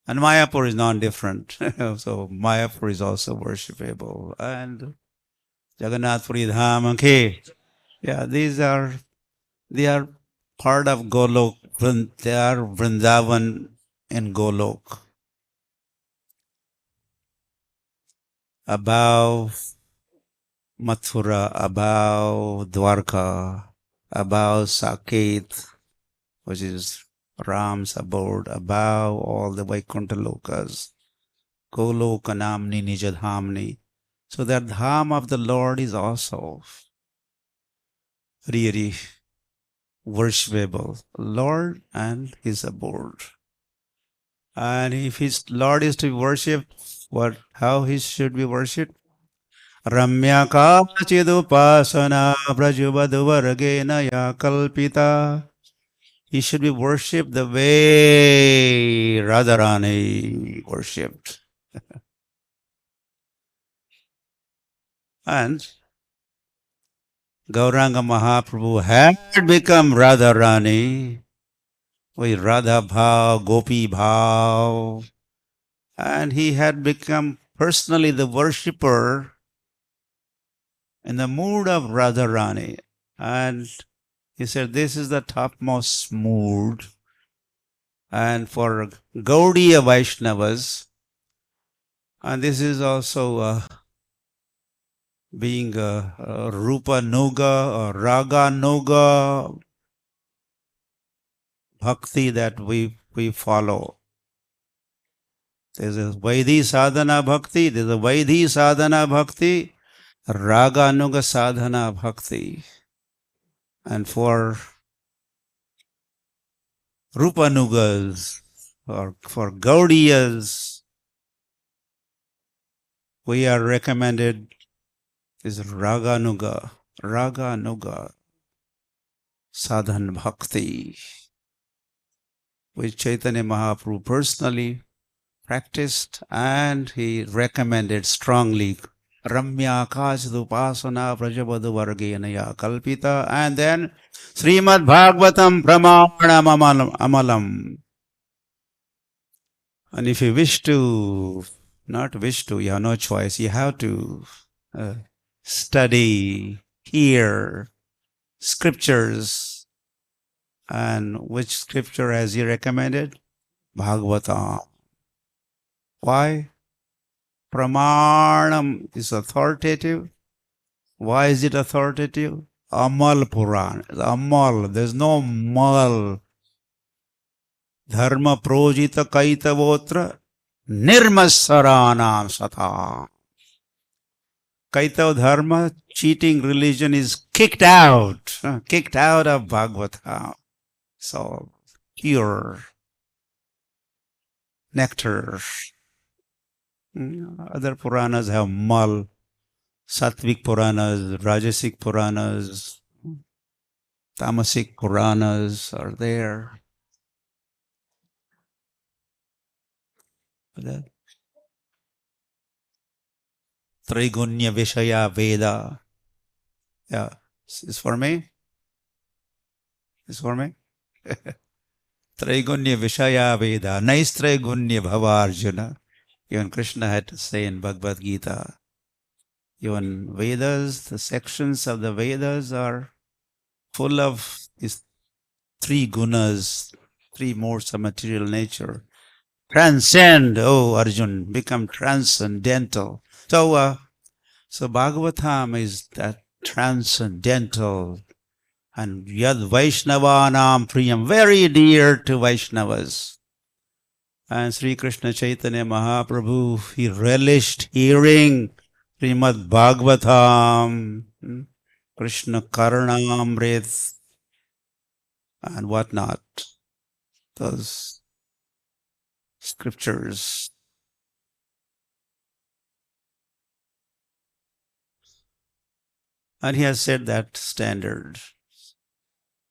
And Mayapur is non-different. So Mayapur is also worshipable. And Jagannath Puri Dham, okay. Yeah, they are part of Golok. They are Vrindavan in Golok. Above Mathura, above Dwarka, above Saket, which is Ram's abode, above all the Vaikuntha Lokas, Golokanamni Nijadhamni. So that Dham of the Lord is also really worshipable. Lord and his abode. And if his Lord is to be worshipped, how he should be worshipped? Ramya Kachidupasana Brajubadhuvargena Ya Kalpita. He should be worshipped the way Radharani worshipped. And Gauranga Mahaprabhu had become Radharani with Radha Bhav, Gopi Bhav, and he had become personally the worshipper in the mood of Radharani. And he said, this is the topmost mood. And for Gaudiya Vaishnavas, and this is also being Rupa Nuga or Raga Nuga bhakti that we follow. There's a Vaidhi Sadhana Bhakti, there's a Vaidhi Sadhana Bhakti, Raga Nuga Sadhana Bhakti. And for Rupanugas or for Gaudiyas, we are recommended is Raganuga Sadhan Bhakti, which Chaitanya Mahaprabhu personally practiced and he recommended strongly. Ramya Akashadupasana Prajabadu Vargenaya Kalpita, and then Srimad Bhagavatam Pramanam Amalam. And if you wish to, not wish to, you have no choice, you have to study, hear scriptures. And which scripture has he recommended? Bhagavatam. Why? Pramanam is authoritative. Why is it authoritative? Amal Puran. Amal. There's no mal. Dharma projita kaitavotra nirmasaranam sata. Kaitav dharma, cheating religion is kicked out of Bhagavatam. So pure nectar. Other Puranas have mal, Sattvic Puranas, Rajasic Puranas, Tamasic Puranas are there. Trigunya Vishaya Veda. Yeah, it's for me. It's for me. Trigunya Vishaya Veda. Naistrigunya Bhavarjuna. Even Krishna had to say in Bhagavad Gita. Even Vedas, the sections of the Vedas are full of these three gunas, three modes of material nature. Transcend, oh Arjun, become transcendental. So Bhagavatam is that transcendental and Yad Vaishnavanam Priyam, very dear to Vaishnavas. And Sri Krishna Chaitanya Mahaprabhu, he relished hearing Srimad Bhagavatam, Krishna Karnamrit, and whatnot. Those scriptures. And he has set that standard.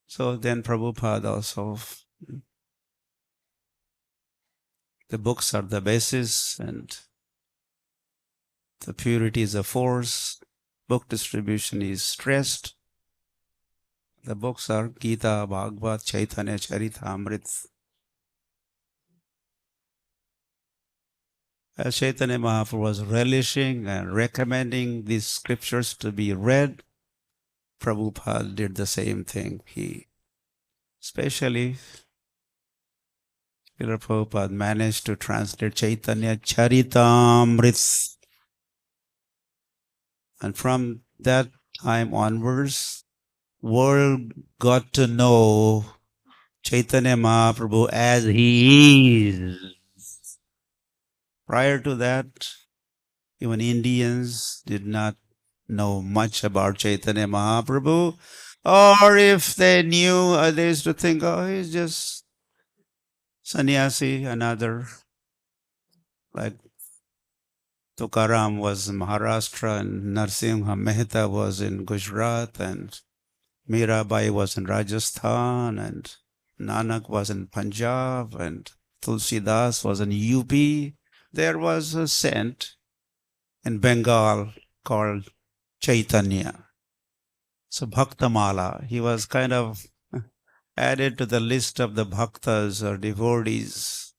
So then Prabhupada also, the books are the basis and the purity is a force. Book distribution is stressed. The books are Gita, Bhagavad, Chaitanya, Charitamrita. As Chaitanya Mahaprabhu was relishing and recommending these scriptures to be read, Prabhupada did the same thing. He, especially, Srila Prabhupada managed to translate Chaitanya Charitamrita. And from that time onwards, world got to know Chaitanya Mahaprabhu as he is. Prior to that, even Indians did not know much about Chaitanya Mahaprabhu. Or if they knew, they used to think, oh, he's just sannyasi, another. Like Tukaram was in Maharashtra and Narsimha Mehta was in Gujarat and Mirabai was in Rajasthan and Nanak was in Punjab and Tulsidas was in UP. There was a saint in Bengal called Chaitanya. So Bhaktamala, he was kind of added to the list of the bhaktas or devotees,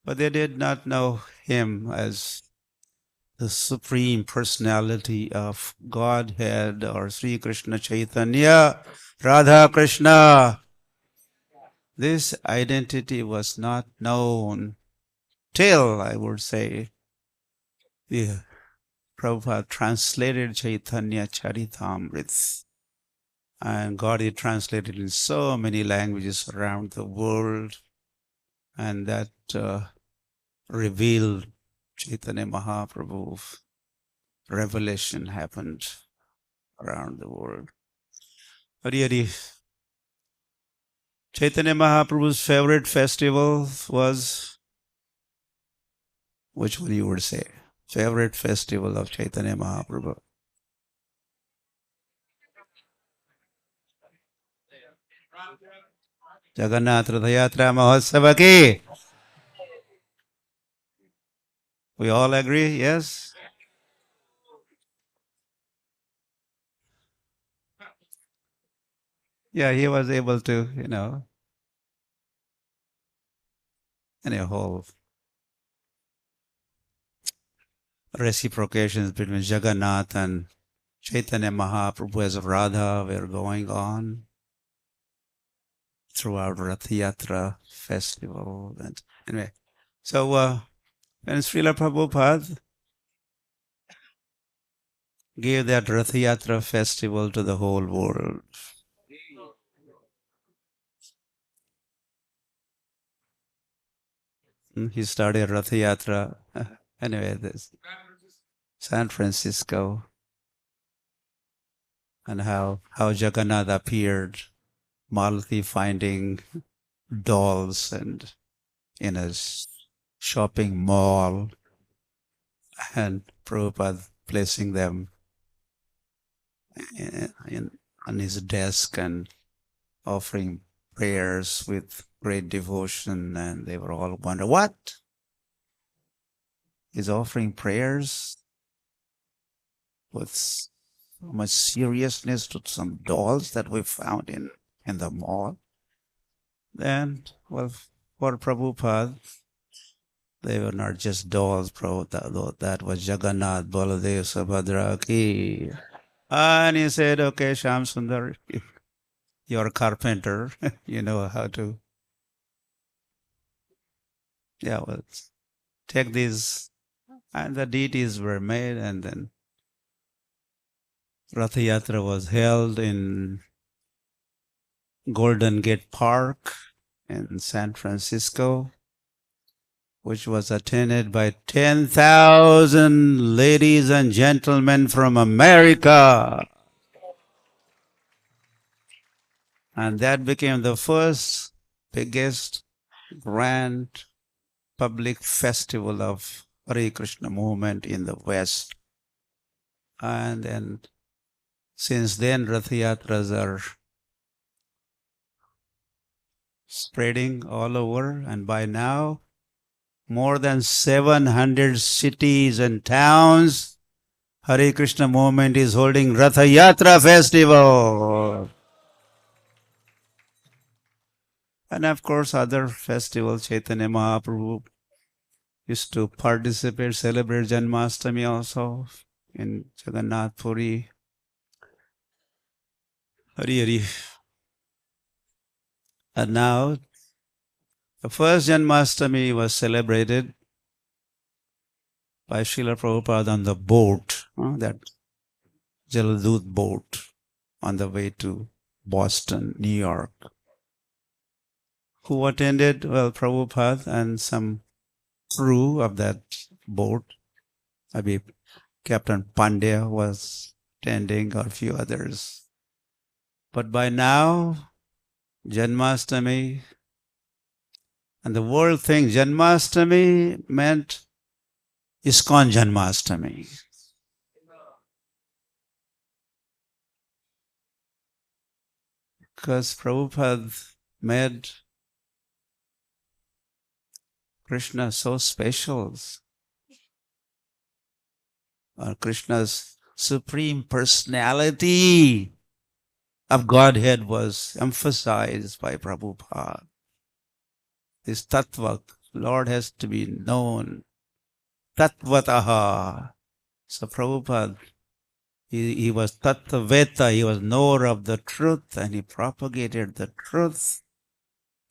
but they did not know him as the Supreme Personality of Godhead or Sri Krishna Chaitanya, Radha Krishna. This identity was not known till, I would say, the Prabhupada translated Chaitanya Charitamrita, and got it translated in so many languages around the world, and that revealed Chaitanya Mahaprabhu's revelation happened around the world. Hari Hari. Chaitanya Mahaprabhu's favorite festival was, which one you would say? Favorite festival of Chaitanya Mahaprabhu? Jagannath Ratha Yatra Mahotsava ki. We all agree, yes? Yeah, he was able to, in a whole reciprocations between Jagannath and Chaitanya Mahaprabhu as Radha were going on throughout Rath Yatra festival. And anyway, so when Srila Prabhupada gave that Rath Yatra festival to the whole world, he started Rath Yatra. Anyway, this San Francisco, and how Jagannath appeared, Malati finding dolls and in a shopping mall, and Prabhupada placing them on his desk and offering prayers with great devotion, and they were all wondering, what? He's offering prayers with so much seriousness to some dolls that we found in the mall. Then, well, for Prabhupada, they were not just dolls, that was Jagannath, Baladev, Subhadra ki. And he said, okay, Shyam Sundar, you're a carpenter, you know how to, take these. And the deities were made, and then Rath Yatra was held in Golden Gate Park in San Francisco, which was attended by 10,000 ladies and gentlemen from America. And that became the first biggest grand public festival of Hare Krishna movement in the West. And then since then, Rath Yatras are spreading all over, and by now, more than 700 cities and towns, Hare Krishna movement is holding Rath Yatra festival. And of course, other festivals, Chaitanya Mahaprabhu used to participate, celebrate Janmashtami also in Jagannath Puri. Hari Hari. And now, the first Janmashtami was celebrated by Srila Prabhupada on the boat, that Jaladut boat on the way to Boston, New York. Who attended? Well, Prabhupada and some crew of that boat. Maybe Captain Pandya was attending, or a few others. But by now, Janmashtami, and the world thinks Janmashtami meant ISKCON Janmashtami. Because Prabhupada made Krishna so special, or Krishna's Supreme Personality of Godhead was emphasized by Prabhupada. This tattva, Lord has to be known. Tattvataha. So Prabhupada, he was tattveta, he was knower of the truth, and he propagated the truth,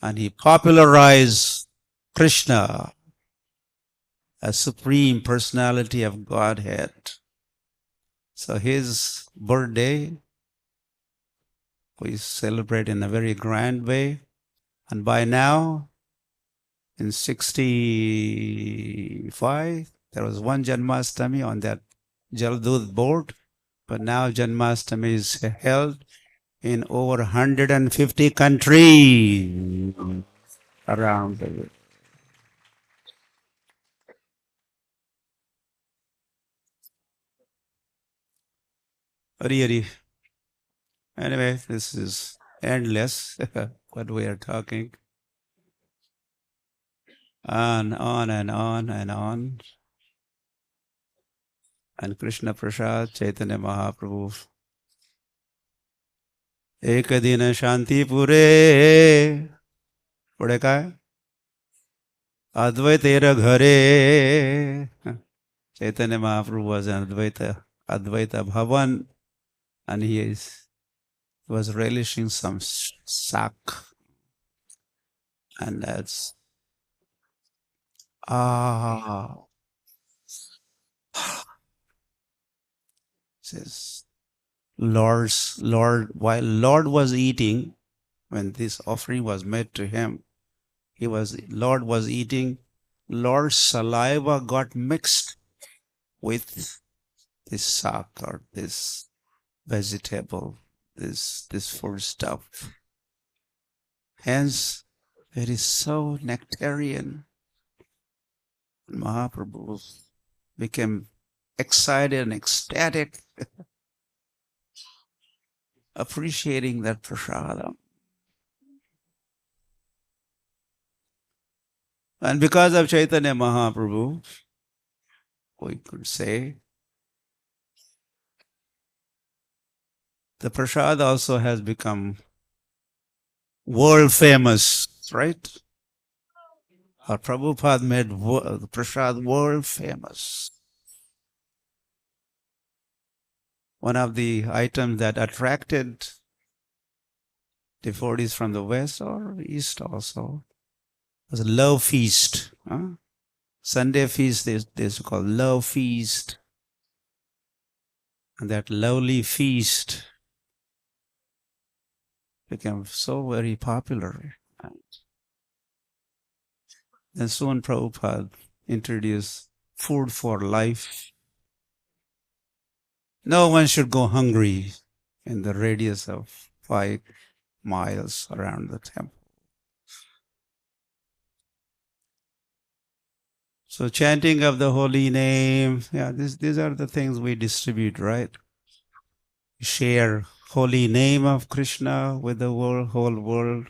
and he popularized Krishna as Supreme Personality of Godhead. So his birthday, we celebrate in a very grand way. And by now, in 65, there was one Janmashtami on that Jaldud board, but now Janmashtami is held in over 150 countries around the world. Hari Hari. Anyway, this is endless what we are talking. On and on and on. And Krishna Prasad, Chaitanya Mahaprabhu. एक दिन शांतिपुरे पुढे काय अद्वैतेर घरे. Chaitanya Mahaprabhu was in Advaita Bhavan, and he was relishing some sak, and that's says Lord, while Lord was eating, when this offering was made to him, Lord was eating, Lord's saliva got mixed with this sak or this vegetable, this food stuff. Hence, it is so nectarian. Mahaprabhu became excited and ecstatic, appreciating that prasadam. And because of Chaitanya Mahaprabhu, we could say, the prasad also has become world famous, right? Our Prabhupada made the prasad world famous. One of the items that attracted devotees from the west or east also was a love feast. Sunday feast they used to call love feast. And that lovely feast became so very popular. And soon Prabhupada introduced food for life. No one should go hungry in the radius of 5 miles around the temple. So chanting of the holy name, these are the things we distribute, right? Share holy name of Krishna with the whole world.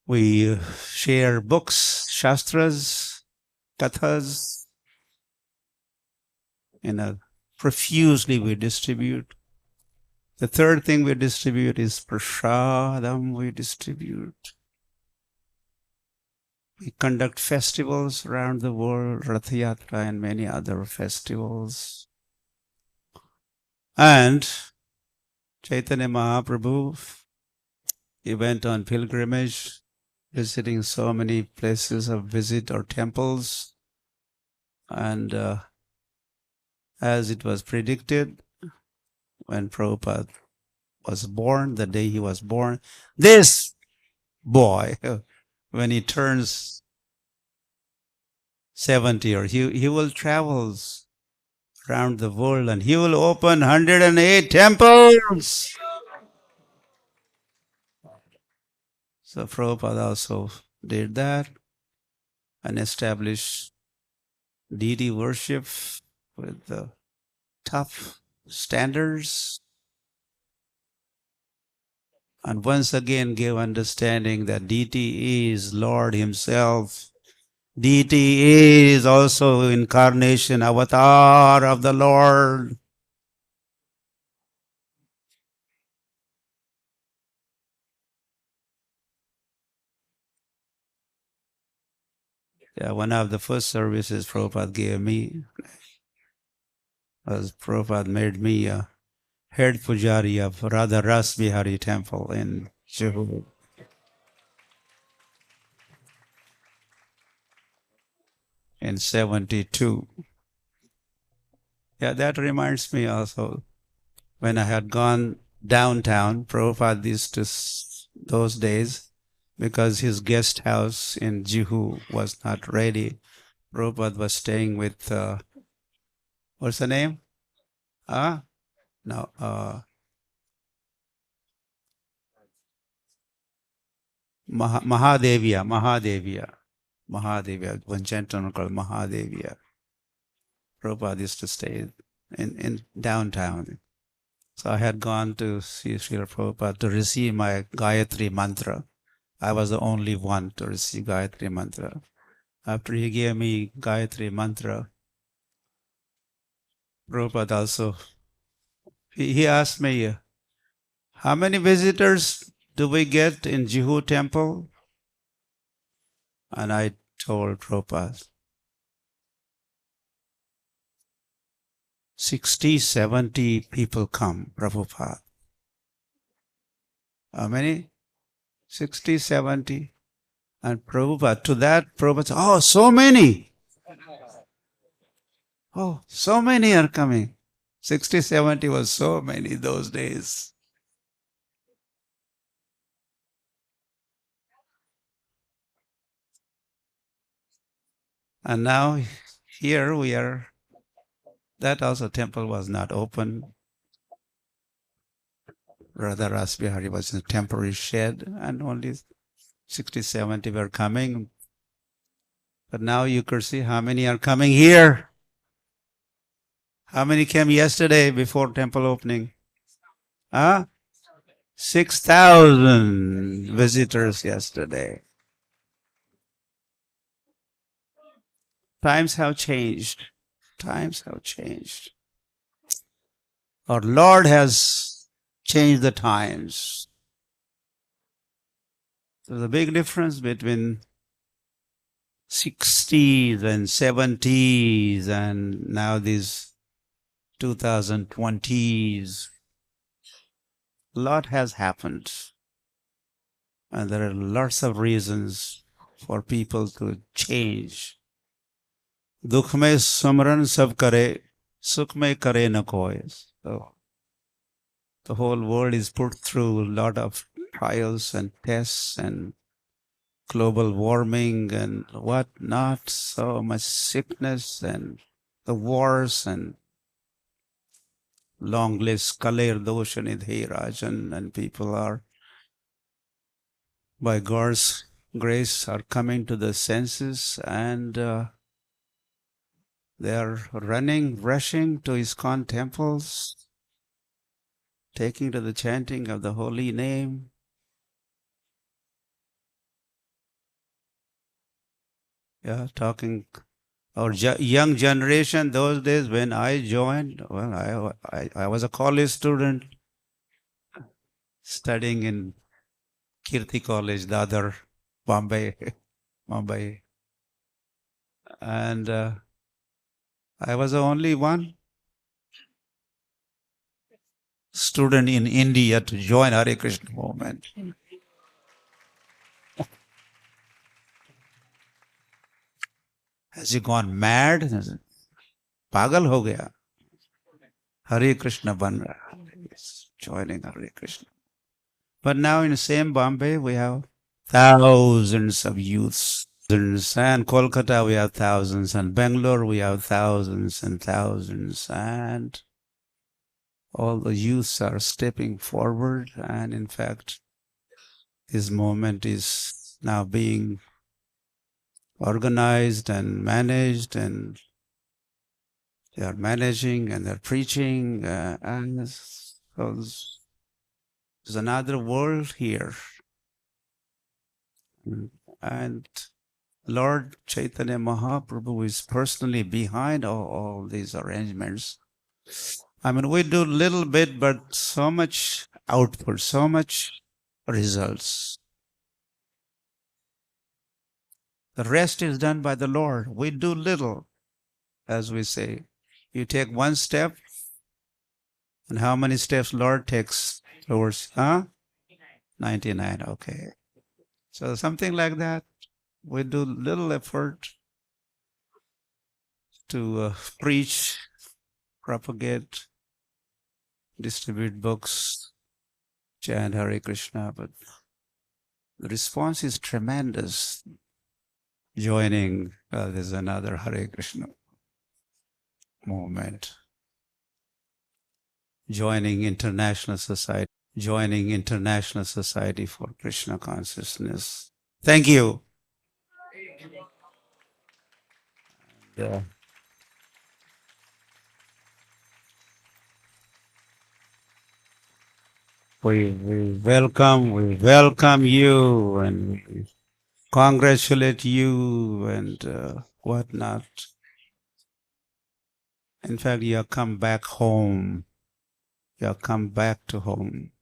We share books, shastras, kathas, profusely we distribute. The third thing we distribute is prasadam we distribute. We conduct festivals around the world, Rath Yatra and many other festivals. And Chaitanya Mahaprabhu, he went on pilgrimage, visiting so many places of visit or temples. And as it was predicted, when Prabhupada was born, the day he was born, this boy, when he turns 70, or he will travel around the world and he will open 108 temples. So Prabhupada also did that and established deity worship with the tough standards. And once again gave understanding that deity is Lord himself. Deity is also incarnation, avatar of the Lord. Yeah, one of the first services Prabhupada gave me was Prabhupada made me a head pujari of Radha Ras Bihari temple in Juhu. In 72. Yeah, that reminds me also when I had gone downtown, Prabhupada used to, those days, because his guest house in Juhu was not ready, Prabhupada was staying with, what's the name? No, Mahadevia, one gentleman called Mahadevia. Prabhupada used to stay in downtown. So I had gone to see Srila Prabhupada to receive my Gayatri mantra. I was the only one to receive Gayatri mantra. After he gave me Gayatri mantra, Prabhupada also, he asked me, how many visitors do we get in Juhu temple? And I told Prabhupada, 60, 70 people come, Prabhupada. How many? 60, 70. And Prabhupada, to that, Prabhupada said, oh, so many. Oh, so many are coming. 60, 70 was so many those days. And now here we are. That also temple was not open. Radha Ras Bihari was in a temporary shed and only 60, 70 were coming. But now you could see how many are coming here. How many came yesterday before temple opening? 6,000 visitors yesterday. Times have changed. Times have changed. Our Lord has changed the times. There's a big difference between 60s and 70s and now these 2020s. A lot has happened. And there are lots of reasons for people to change. Dukh mein samran sab kare, sukh mein kare na koi. So the whole world is put through a lot of trials and tests and global warming and what not, so much sickness and the wars and long list, Kaler Dosha Nidhi Rajan, and people are, by God's grace, are coming to the senses and they are running, rushing to ISKCON temples, taking to the chanting of the holy name. Yeah, talking our young generation those days when I joined. Well, I was a college student studying in Kirti College, Dadar, Bombay, Mumbai, and I was the only one student in India to join Hare Krishna movement. Has he gone mad? Pagal ho gaya. Hare Krishna ban raha. He's joining Hare Krishna. But now in the same Bombay, we have thousands of youths. And Kolkata, we have thousands. And Bangalore, we have thousands and thousands. And all the youths are stepping forward. And in fact, this movement is now being organized and managed, and they are managing and they're preaching, and so there's another world here. And Lord Chaitanya Mahaprabhu is personally behind all these arrangements. I mean, we do a little bit, but so much output, so much results. The rest is done by the Lord. We do little, as we say. You take one step, and how many steps Lord takes towards, 99, okay. So something like that. We do little effort to preach, propagate, distribute books, chant Hare Krishna, but the response is tremendous. Joining, there's another Hare Krishna movement. Joining International Society for Krishna Consciousness. Thank you. Yeah. We welcome you and we congratulate you and whatnot. In fact, you have come back home. You have come back to home.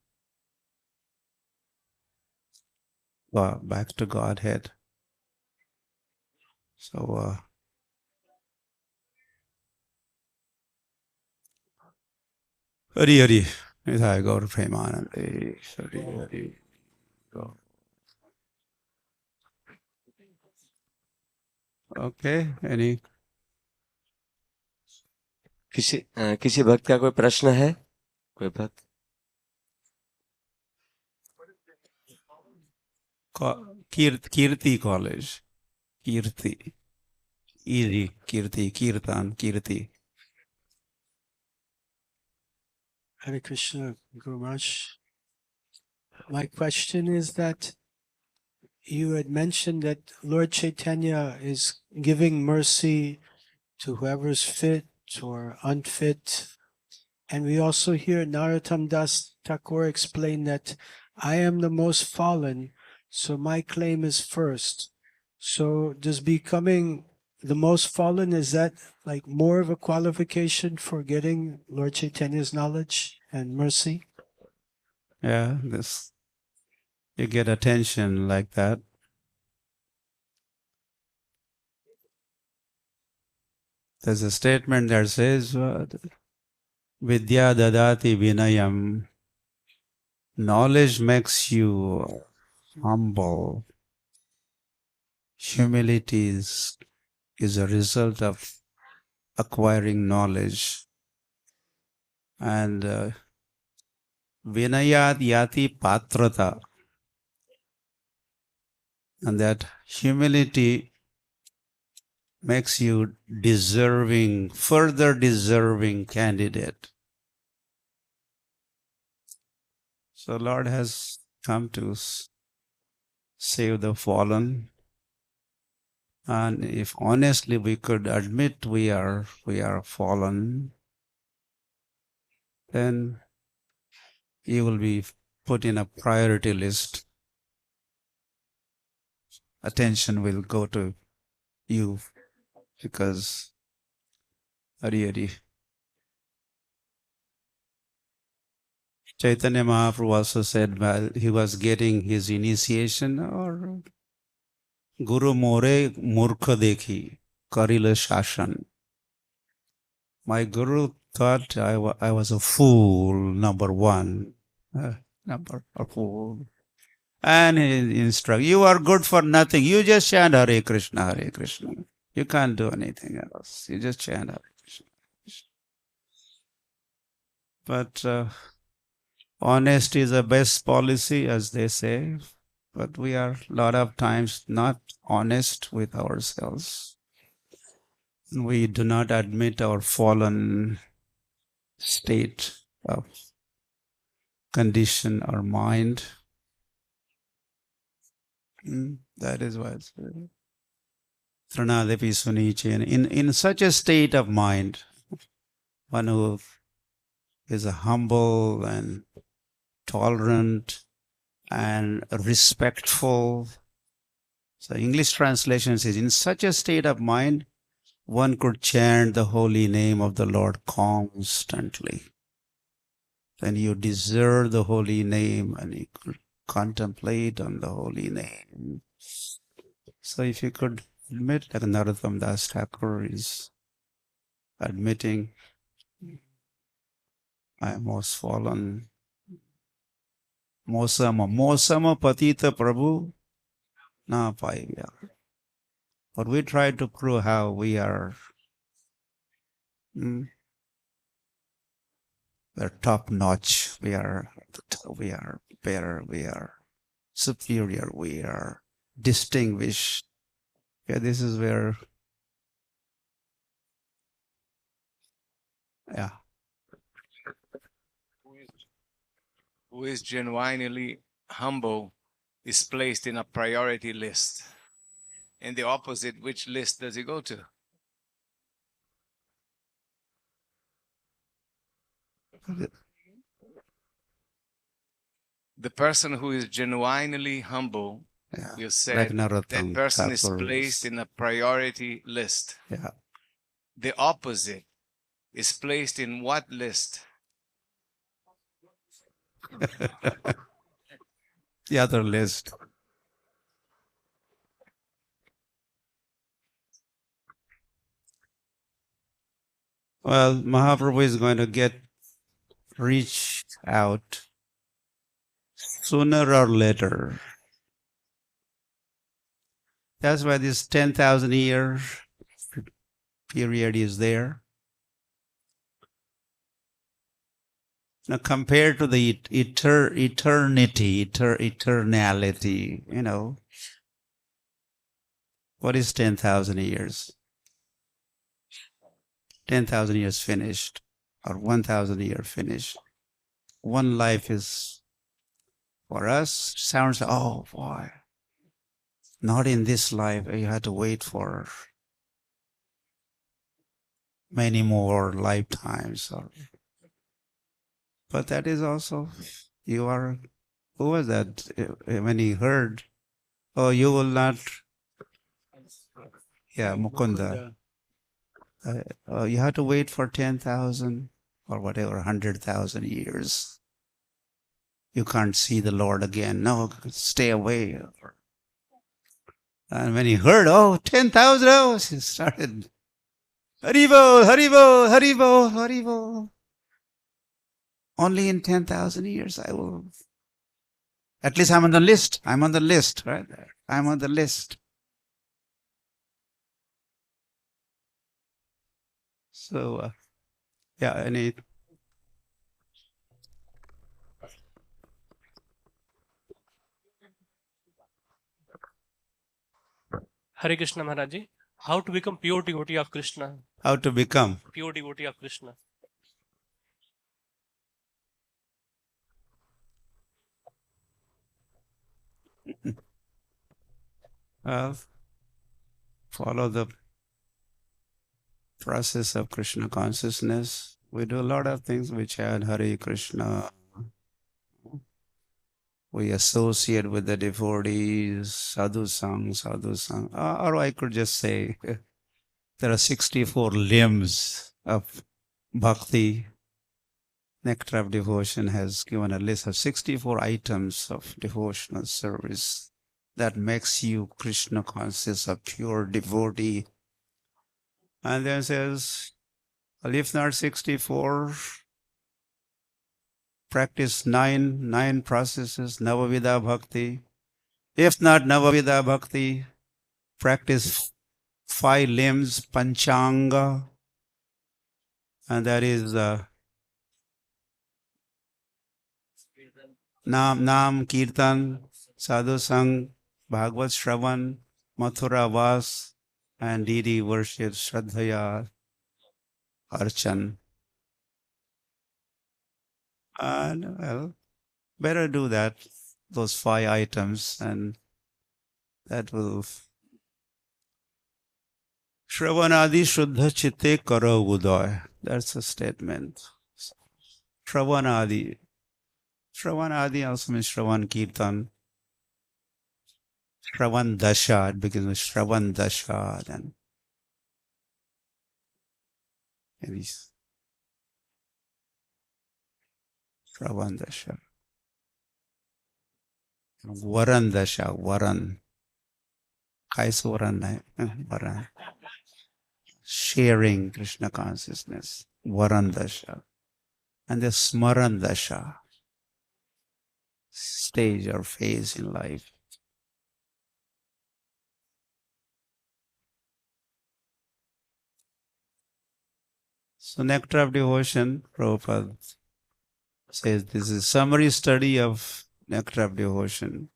Back to Godhead. So, Hari Hari. Nithai Gaur Premanande. Hari Hari. Go. Okay, any? किसी भक्त का कोई प्रश्न है? कोई भक्त? Kirti College. Kirti. Easy. Kirtan. Kirti. Hare Krishna, Guru Maharaj. My question is that you had mentioned that Lord Chaitanya is giving mercy to whoever's fit or unfit. And we also hear Narottam Das Thakur explain that I am the most fallen, so my claim is first. So does becoming the most fallen, is that like more of a qualification for getting Lord Chaitanya's knowledge and mercy? Yeah, you get attention like that. There's a statement that says, Vidya dadati vinayam. Knowledge makes you humble. Humility is a result of acquiring knowledge. And vinayat yati patrata. And that humility makes you further deserving candidate. So Lord has come to save the fallen. And if honestly we could admit we are fallen, then you will be put in a priority list. Attention will go to you because Hari Hari. Chaitanya Mahaprabhu also said while he was getting his initiation, or Guru More Murkha Dekhi Karila Shashan. My Guru thought I was a fool, number one. A fool. And he instructed, you are good for nothing. You just chant Hare Krishna, Hare Krishna. You can't do anything else. You just chant Hare Krishna. But honesty is the best policy, as they say. But we are a lot of times not honest with ourselves. We do not admit our fallen state of condition or mind. That is why it's Tranadepi Sunichen. In such a state of mind, one who is humble and tolerant and respectful. So English translation says, in such a state of mind, one could chant the holy name of the Lord constantly. Then you deserve the holy name and you could contemplate on the holy name. So if you could admit, like Narottam Das Thakur is admitting, I am most fallen, Mosama Patita Prabhu, na paivya. But we try to prove how we are we're top notch, we are better, we are superior, we are distinguished. Yeah, this is where, yeah. Who is genuinely humble is placed in a priority list. And the opposite, which list does he go to? The person who is genuinely humble, Yeah, you like said, that Narottam person is Thakur placed in a priority list. yeah. The opposite is placed in what list? The other list. Well, Mahaprabhu is going to reach out sooner or later. That's why this 10,000 year period is there. Now, compared to the eternality, what is 10,000 years? 10,000 years finished, or 1,000 years finished. One life is, for us, sounds, oh boy, not in this life. You had to wait for many more lifetimes. But that is also, who was that? When he heard, oh, you will not, yeah, Mukunda. You have to wait for 10,000 or whatever, 100,000 years. You can't see the Lord again. No, stay away. And when he heard, oh, 10,000, oh, he started, Haribo, Haribo, Haribo, Haribo. Only in 10,000 years I will. At least I'm on the list. I'm on the list, right? I'm on the list. So, yeah, any. Hare Krishna Maharaj ji. How to become pure devotee of Krishna? How to become? Pure devotee of Krishna. Follow the process of Krishna consciousness. We do a lot of things. We chant Hare Krishna. We associate with the devotees, sadhu sang, sadhu sang. Or I could just say, there are 64 limbs of bhakti. Nectar of Devotion has given a list of 64 items of devotional service that makes you Krishna conscious, a pure devotee. And then says, well, if not 64, practice nine processes, Navavida Bhakti. If not Navavida Bhakti, practice 5 limbs, Panchanga. And that is Nam, Kirtan, Sadhu Sang, Bhagavad Shravan, Mathura Vas, and deity worship, Shraddhaya, Archan. And well, better do that, those 5 items, and that will. Shravanadi Shuddha Chitte Karo Uday. That's a statement. Shravanadi. Shravanadi also means Shravan Kirtan. Shravan Dasha, it begins with Shravan Dasha, then maybe Shravan Dasha. Varan Dasha, Varan. Kaisa Varan hai. Varan. Sharing Krishna consciousness. Varan Dasha. And the Smaran Dasha. Stage or phase in life. So Nectar of Devotion, Prabhupada says this is summary study of Nectar of Devotion.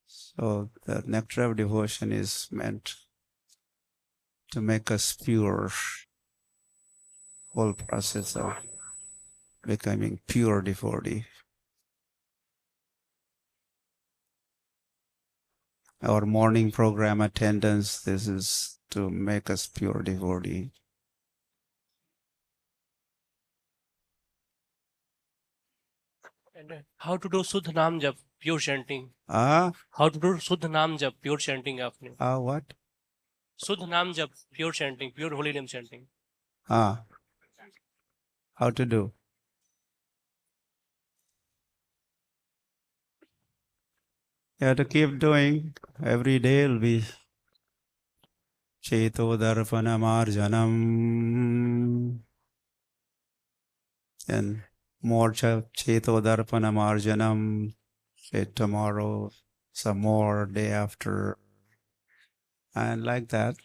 So the Nectar of Devotion is meant to make us pure. Whole process of becoming pure devotee. Our morning program attendance, this is to make us pure devotee. And how to do Sudh Naam Jap, pure chanting? Ah, How to do Sudh Naam Jap, pure chanting आपने? what? Sudh Naam Jap, pure chanting, pure holy name chanting. How to do? You have to keep doing. Every day will be Cheto Darpanamarjanam. And more Cheto Darpanamarjanam. Say tomorrow, some more, day after. And like that.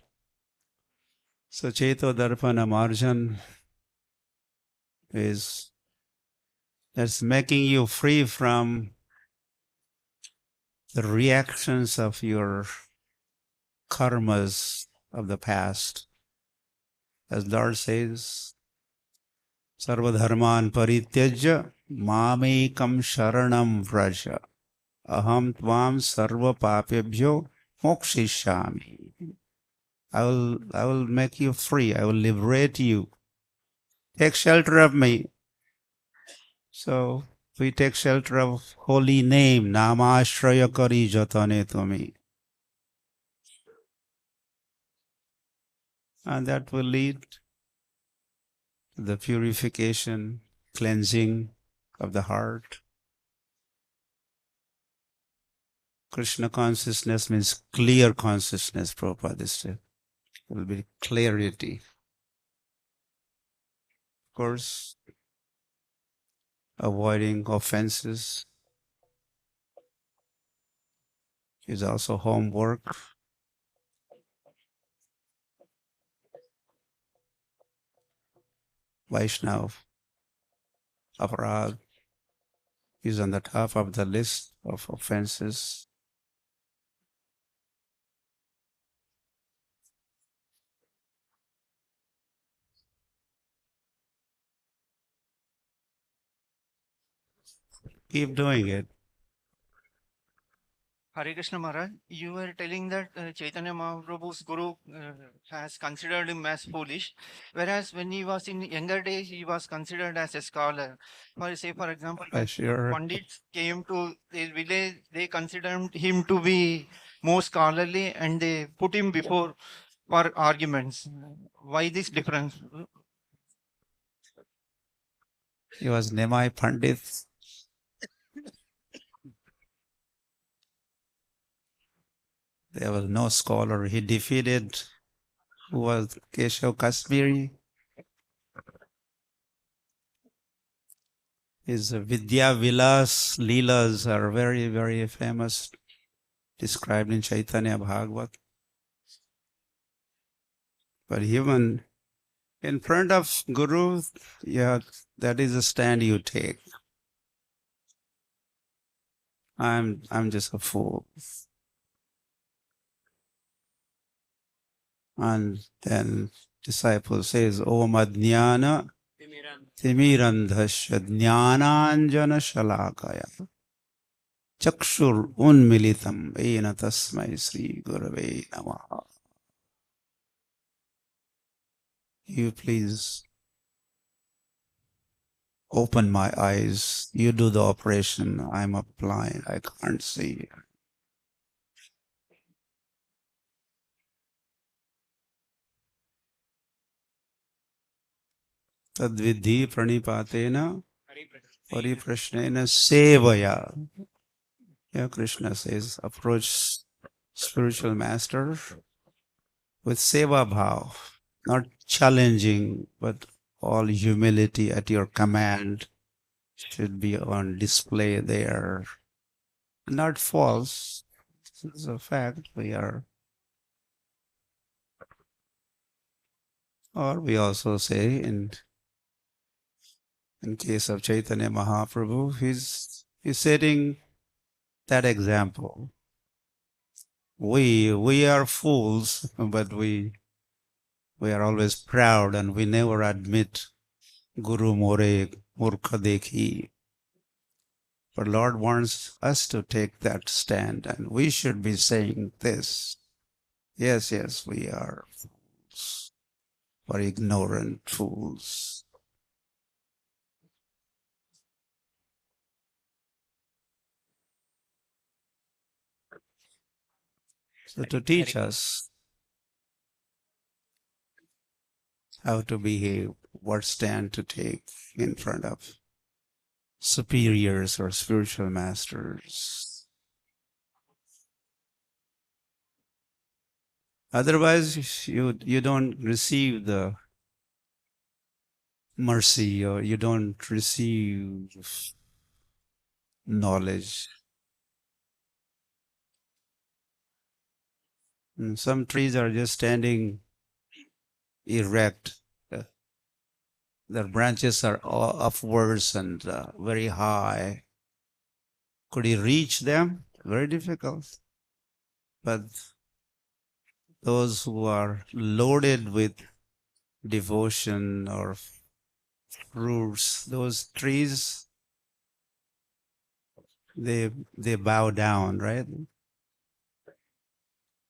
So Cheto Darpana Marjan is that's making you free from the reactions of your karmas of the past. As Lord says, Sarvadharman Parityajya Mamekam Sharanam Vraja Aham Tvam Sarva Papebhyo Mokshishami. I will make you free. I will liberate you. Take shelter of me. So we take shelter of holy name, Namashraya Kari Jatane Tumi. And that will lead to the purification, cleansing of the heart. Krishna consciousness means clear consciousness, Prabhupada said. It will be clarity. Of course, avoiding offenses is also homework. Vaishnava aparad is on the top of the list of offenses. Keep doing it. Hare Krishna Maharaj, you were telling that Chaitanya Mahaprabhu's guru has considered him as foolish, whereas when he was in younger days, he was considered as a scholar. For example, when Sure. Pandits came to the village, they considered him to be more scholarly and they put him before for arguments. Why this difference? He was Nimai Pandit. There was no scholar. He defeated who was Keshav Kashmiri. His Vidya Vilas Leelas are very, very famous, described in Chaitanya Bhagavat. But even in front of Guru, yeah, that is a stand you take. I'm just a fool. And then disciple says, Om Adnyana Timirandhasya Jnananjana Shalakaya Chakshur Unmilitam Ena Tasmai Sri Gurave Namaha. You please open my eyes. You do the operation. I'm blind. I can't see. Tadvidhi pranipatena pariprashnena sevaya. Yeah, Krishna says, approach spiritual master with seva bhav, not challenging, but all humility at your command should be on display there. Not false. This is a fact. We are, or we also say in case of Chaitanya Mahaprabhu, he's setting that example. We are fools, but we are always proud and we never admit Guru More Murkha Dekhi. But Lord wants us to take that stand, and we should be saying this. Yes, yes, we are fools, or ignorant fools. So to teach us how to behave, what stand to take in front of superiors or spiritual masters. Otherwise, you don't receive the mercy, or you don't receive knowledge. And some trees are just standing erect. Their branches are upwards and very high. Could he reach them? Very difficult. But those who are loaded with devotion or fruits, those trees, they bow down, right?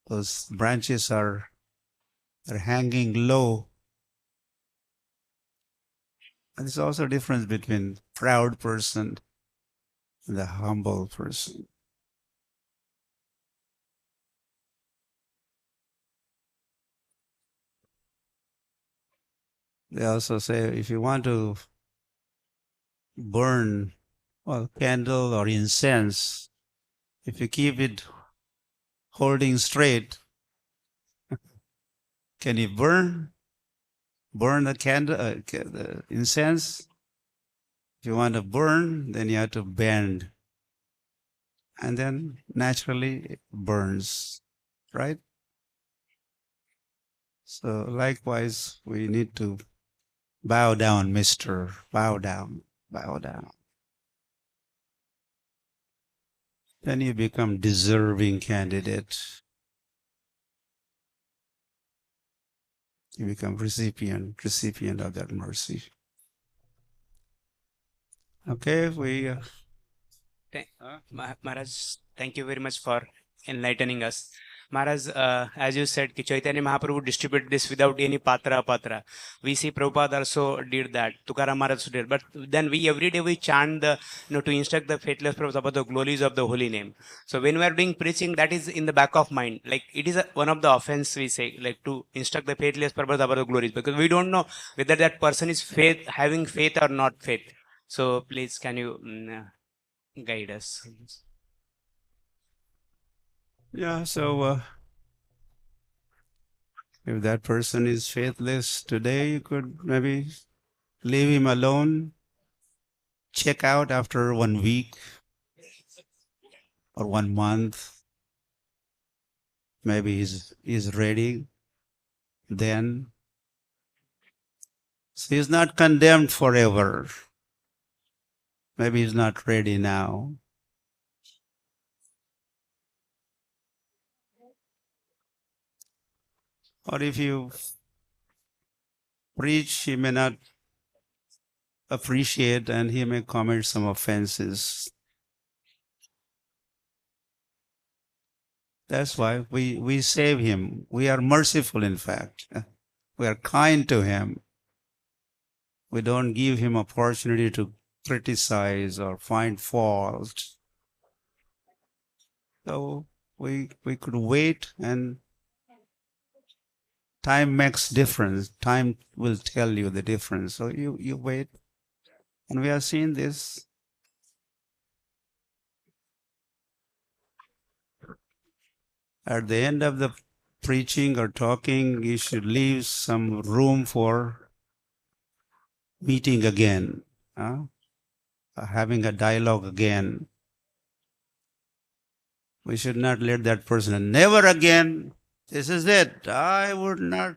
Those branches are hanging low. And there's also a difference between proud person and the humble person. They also say if you want to burn candle or incense, if you keep it holding straight, can you burn the candle, the incense? If you want to burn, then you have to bend, and then naturally it burns, right? So likewise, we need to bow down, mister, bow down, bow down. Then you become deserving candidate. You become recipient of that mercy. Okay, we. Maharaj, thank you very much for enlightening us. Maharaj, as you said, ki Chaitanya Mahaprabhu distributed this without any patra apatra. We see Prabhupada also did that. Tukaram Maharaj also did. But then every day we chant to instruct the faithless Prabhupada about the glories of the holy name. So when we are doing preaching, that is in the back of mind. Like it is one of the offense we say, like to instruct the faithless Prabhupada about the glories, because we don't know whether that person is having faith or not faith. So please, can you guide us? Yeah, so if that person is faithless today, you could maybe leave him alone, check out after 1 week or 1 month. Maybe he's ready then. So he's not condemned forever. Maybe he's not ready now. Or if you preach, he may not appreciate and he may commit some offenses. That's why we save him. We are merciful, in fact. We are kind to him. We don't give him opportunity to criticize or find fault. So we could wait, and time makes difference. Time will tell you the difference. So you wait. And we are seeing this. at the end of the preaching or talking, you should leave some room for meeting again, having a dialogue again. We should not let that person, never again, this is it. I would not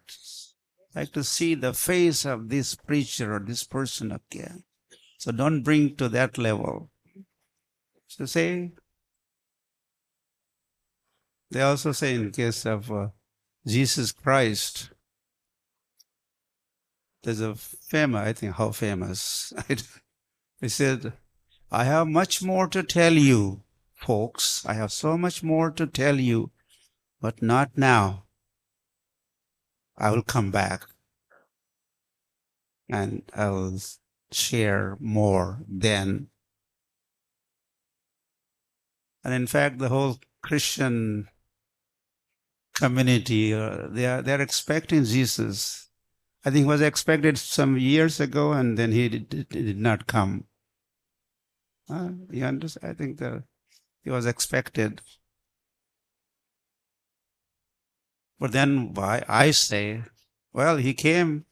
like to see the face of this preacher or this person again. So don't bring to that level. So say, they also say in case of Jesus Christ, there's a famous, I think how famous, he said, I have much more to tell you, folks. I have so much more to tell you, but not now. I will come back and I will share more then. And in fact, the whole Christian community, they're expecting Jesus. I think was expected some years ago, and then he did not come. You understand? I think he was expected. But then why I say, well, he came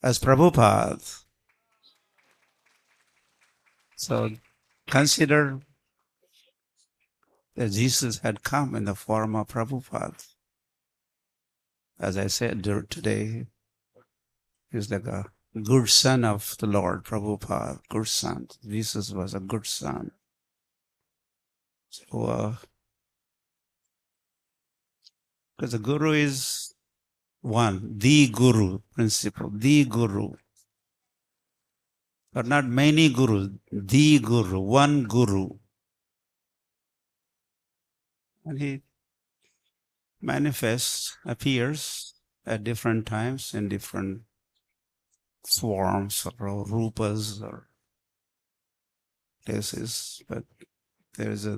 as Prabhupada. So consider that Jesus had come in the form of Prabhupada. As I said today, he's like a good son of the Lord, Prabhupada, good son. Jesus was a good son. So, because the Guru is one, the Guru principle, the Guru. But not many Gurus, the Guru, one Guru. And he manifests, appears at different times in different forms or rupas or places. But there is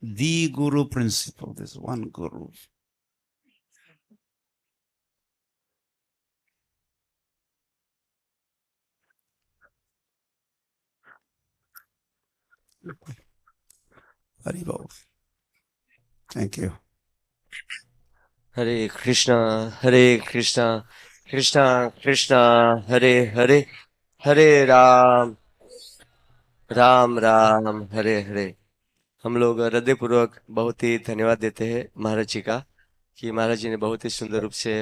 the Guru principle, this one Guru. Haribol. Thank you. Hare Krishna, Krishna Krishna, Hare Hare, Hare Ram, Ram Ram, Hare Hare. हम लोग हृदयपूर्वक बहुत ही धन्यवाद देते हैं महाराज जी का कि महाराज जी ने बहुत ही सुंदर रूप से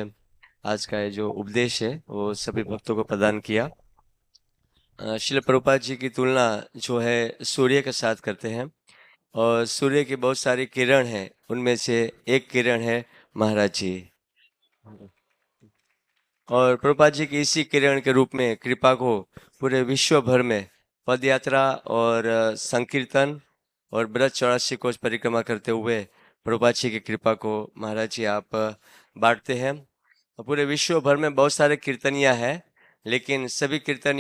आज का ये जो उपदेश है वो सभी भक्तों को प्रदान किया। श्रील प्रभुपाद जी की तुलना जो है सूर्य के साथ करते हैं और सूर्य की बहुत सारी किरण हैं, उनमें से एक किरण है महाराज जी। और प्रभुपाद जी की इसी किरण के रूप में कृपा को पूरे विश्व भर में पद यात्रा और संकीर्तन और ब्रज 84 कोष परिक्रमा करते हुए प्रभुपाद जी की कृपा को महाराज जी आप बांटते हैं। पूरे विश्व भर में बहुत सारे कीर्तनियाँ हैं, लेकिन सभी कीर्तन